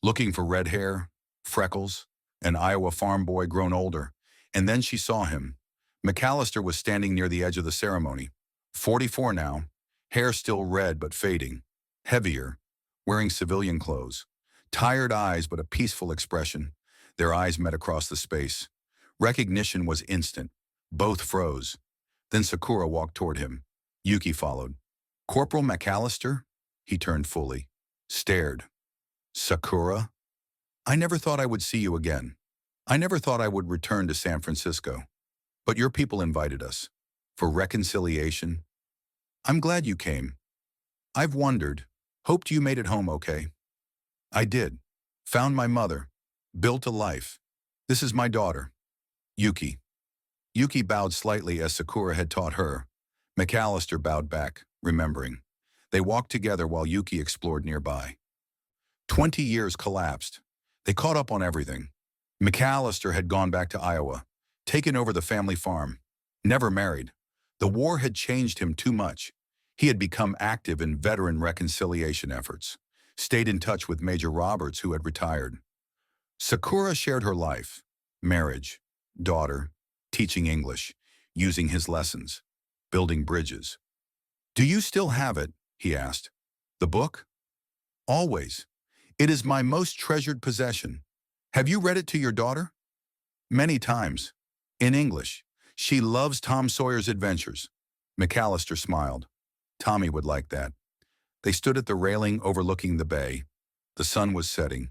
looking for red hair, freckles, an Iowa farm boy grown older, and then she saw him. McAllister was standing near the edge of the ceremony, 44 now, hair still red but fading, heavier, wearing civilian clothes. Tired eyes but a peaceful expression. Their eyes met across the space. Recognition was instant. Both froze. Then Sakura walked toward him. Yuki followed. Corporal McAllister? He turned fully. Stared. Sakura? I never thought I would see you again. I never thought I would return to San Francisco. But your people invited us. For reconciliation. I'm glad you came. I've wondered. Hoped you made it home okay. I did. Found my mother. Built a life. This is my daughter. Yuki. Yuki bowed slightly as Sakura had taught her. McAllister bowed back, remembering. They walked together while Yuki explored nearby. 20 years collapsed. They caught up on everything. McAllister had gone back to Iowa, taken over the family farm, never married. The war had changed him too much. He had become active in veteran reconciliation efforts, stayed in touch with Major Roberts, who had retired. Sakura shared her life, marriage, daughter, teaching English, using his lessons, building bridges. Do you still have it? He asked. The book? Always. It is my most treasured possession. Have you read it to your daughter? Many times. In English. She loves Tom Sawyer's adventures. McAllister smiled. Tommy would like that. They stood at the railing overlooking the bay. The sun was setting,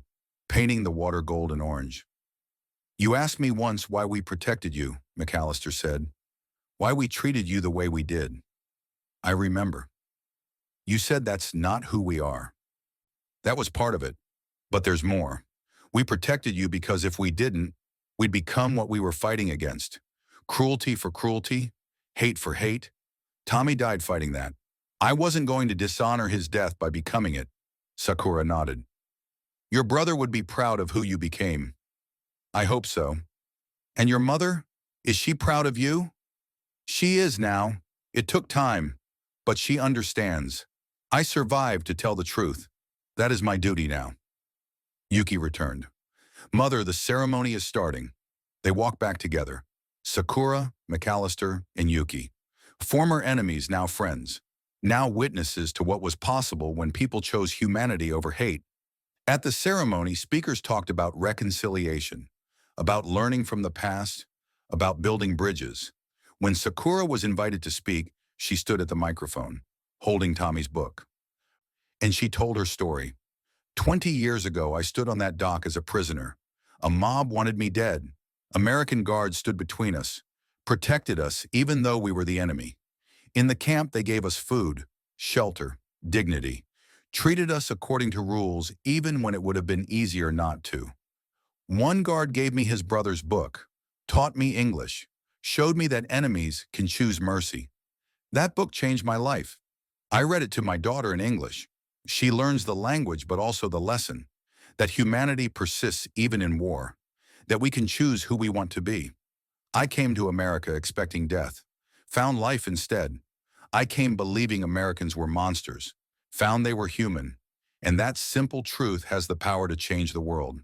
painting the water gold and orange. You asked me once why we protected you, McAllister said. Why we treated you the way we did. I remember. You said that's not who we are. That was part of it. But there's more. We protected you because if we didn't, we'd become what we were fighting against. Cruelty for cruelty, hate for hate. Tommy died fighting that. I wasn't going to dishonor his death by becoming it. Sakura nodded. Your brother would be proud of who you became. I hope so. And your mother? Is she proud of you? She is now. It took time, but she understands. I survived to tell the truth. That is my duty now. Yuki returned. Mother, the ceremony is starting. They walked back together. Sakura, McAllister, and Yuki. Former enemies, now friends. Now witnesses to what was possible when people chose humanity over hate. At the ceremony, speakers talked about reconciliation, about learning from the past, about building bridges. When Sakura was invited to speak, she stood at the microphone, holding Tommy's book. And she told her story. 20 years ago, I stood on that dock as a prisoner. A mob wanted me dead. American guards stood between us, protected us even though we were the enemy. In the camp, they gave us food, shelter, dignity, treated us according to rules even when it would have been easier not to. One guard gave me his brother's book, taught me English, showed me that enemies can choose mercy. That book changed my life. I read it to my daughter in English. She learns the language but also the lesson, that humanity persists even in war, that we can choose who we want to be. I came to America expecting death, found life instead. I came believing Americans were monsters, found they were human, and that simple truth has the power to change the world.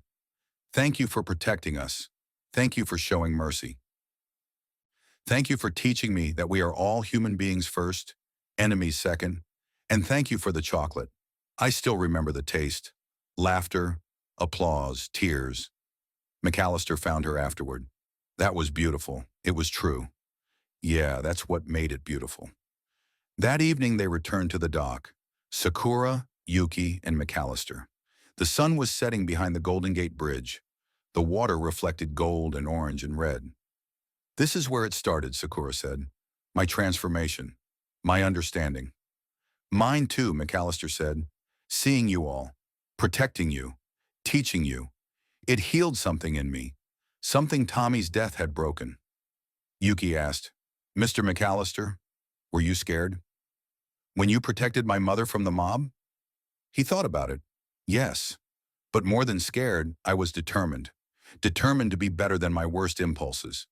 Thank you for protecting us. Thank you for showing mercy. Thank you for teaching me that we are all human beings first, enemies second, and thank you for the chocolate. I still remember the taste. Laughter, applause, tears. McAllister found her afterward. That was beautiful. It was true. Yeah, that's what made it beautiful. That evening they returned to the dock. Sakura, Yuki, and McAllister. The sun was setting behind the Golden Gate Bridge. The water reflected gold and orange and red. This is where it started, Sakura said. My transformation. My understanding. Mine too, McAllister said. Seeing you all. Protecting you. Teaching you. It healed something in me. Something Tommy's death had broken. Yuki asked, Mr. McAllister, were you scared? When you protected my mother from the mob? He thought about it. Yes. But more than scared, I was determined. Determined to be better than my worst impulses.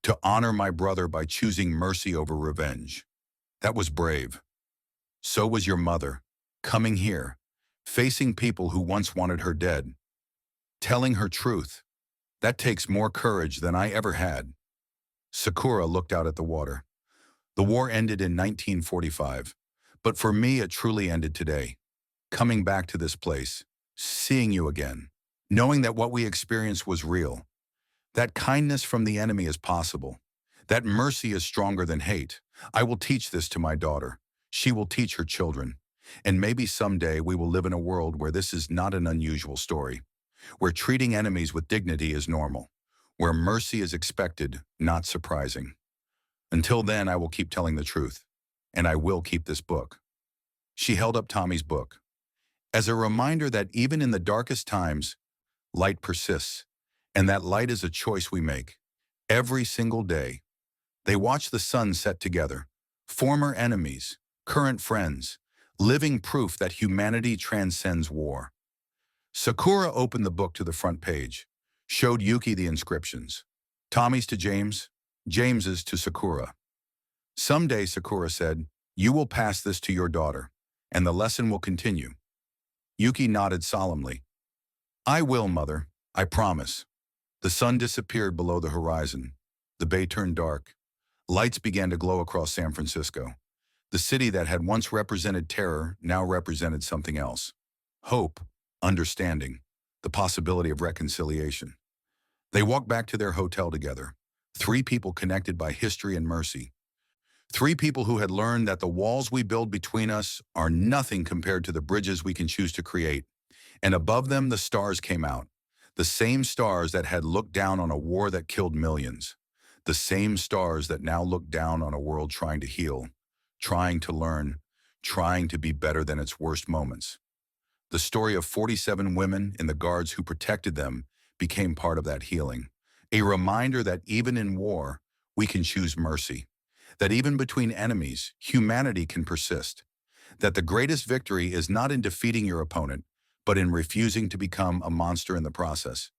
To honor my brother by choosing mercy over revenge. That was brave. So was your mother. Coming here. Facing people who once wanted her dead. Telling her truth. That takes more courage than I ever had. Sakura looked out at the water. The war ended in 1945. But for me, it truly ended today. Coming back to this place. Seeing you again. Knowing that what we experienced was real. That kindness from the enemy is possible. That mercy is stronger than hate. I will teach this to my daughter. She will teach her children. And maybe someday we will live in a world where this is not an unusual story. Where treating enemies with dignity is normal. Where mercy is expected, not surprising. Until then, I will keep telling the truth. And I will keep this book. She held up Tommy's book. As a reminder that even in the darkest times, light persists. And that light is a choice we make. Every single day. They watch the sun set together. Former enemies, current friends, living proof that humanity transcends war. Sakura opened the book to the front page, showed Yuki the inscriptions. Tommy's to James, James's to Sakura. Someday, Sakura said, you will pass this to your daughter, and the lesson will continue. Yuki nodded solemnly. I will, Mother, I promise. The sun disappeared below the horizon. The bay turned dark. Lights began to glow across San Francisco. The city that had once represented terror now represented something else. Hope, understanding, the possibility of reconciliation. They walked back to their hotel together. 3 people connected by history and mercy. 3 people who had learned that the walls we build between us are nothing compared to the bridges we can choose to create. And above them, the stars came out. The same stars that had looked down on a war that killed millions. The same stars that now look down on a world trying to heal, trying to learn, trying to be better than its worst moments. The story of 47 women and the guards who protected them became part of that healing. A reminder that even in war, we can choose mercy. That even between enemies, humanity can persist. That the greatest victory is not in defeating your opponent, but in refusing to become a monster in the process.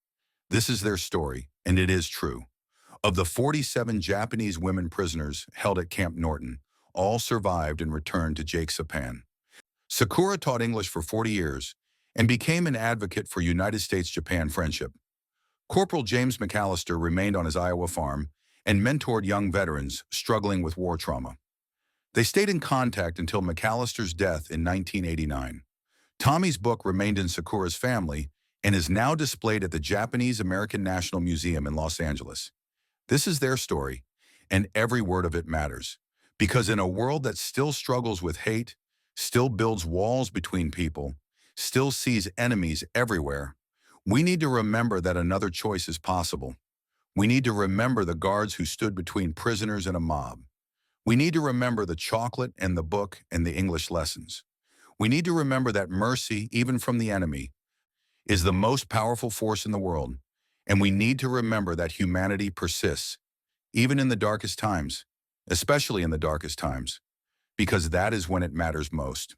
This is their story, and it is true. Of the 47 Japanese women prisoners held at Camp Norton, all survived and returned to Japan. Sakura taught English for 40 years and became an advocate for United States-Japan friendship. Corporal James McAllister remained on his Iowa farm and mentored young veterans struggling with war trauma. They stayed in contact until McAllister's death in 1989. Tommy's book remained in Sakura's family and is now displayed at the Japanese American National Museum in Los Angeles. This is their story, and every word of it matters. Because in a world that still struggles with hate, still builds walls between people, still sees enemies everywhere, we need to remember that another choice is possible. We need to remember the guards who stood between prisoners and a mob. We need to remember the chocolate and the book and the English lessons. We need to remember that mercy, even from the enemy, is the most powerful force in the world. And we need to remember that humanity persists, even in the darkest times, especially in the darkest times, because that is when it matters most.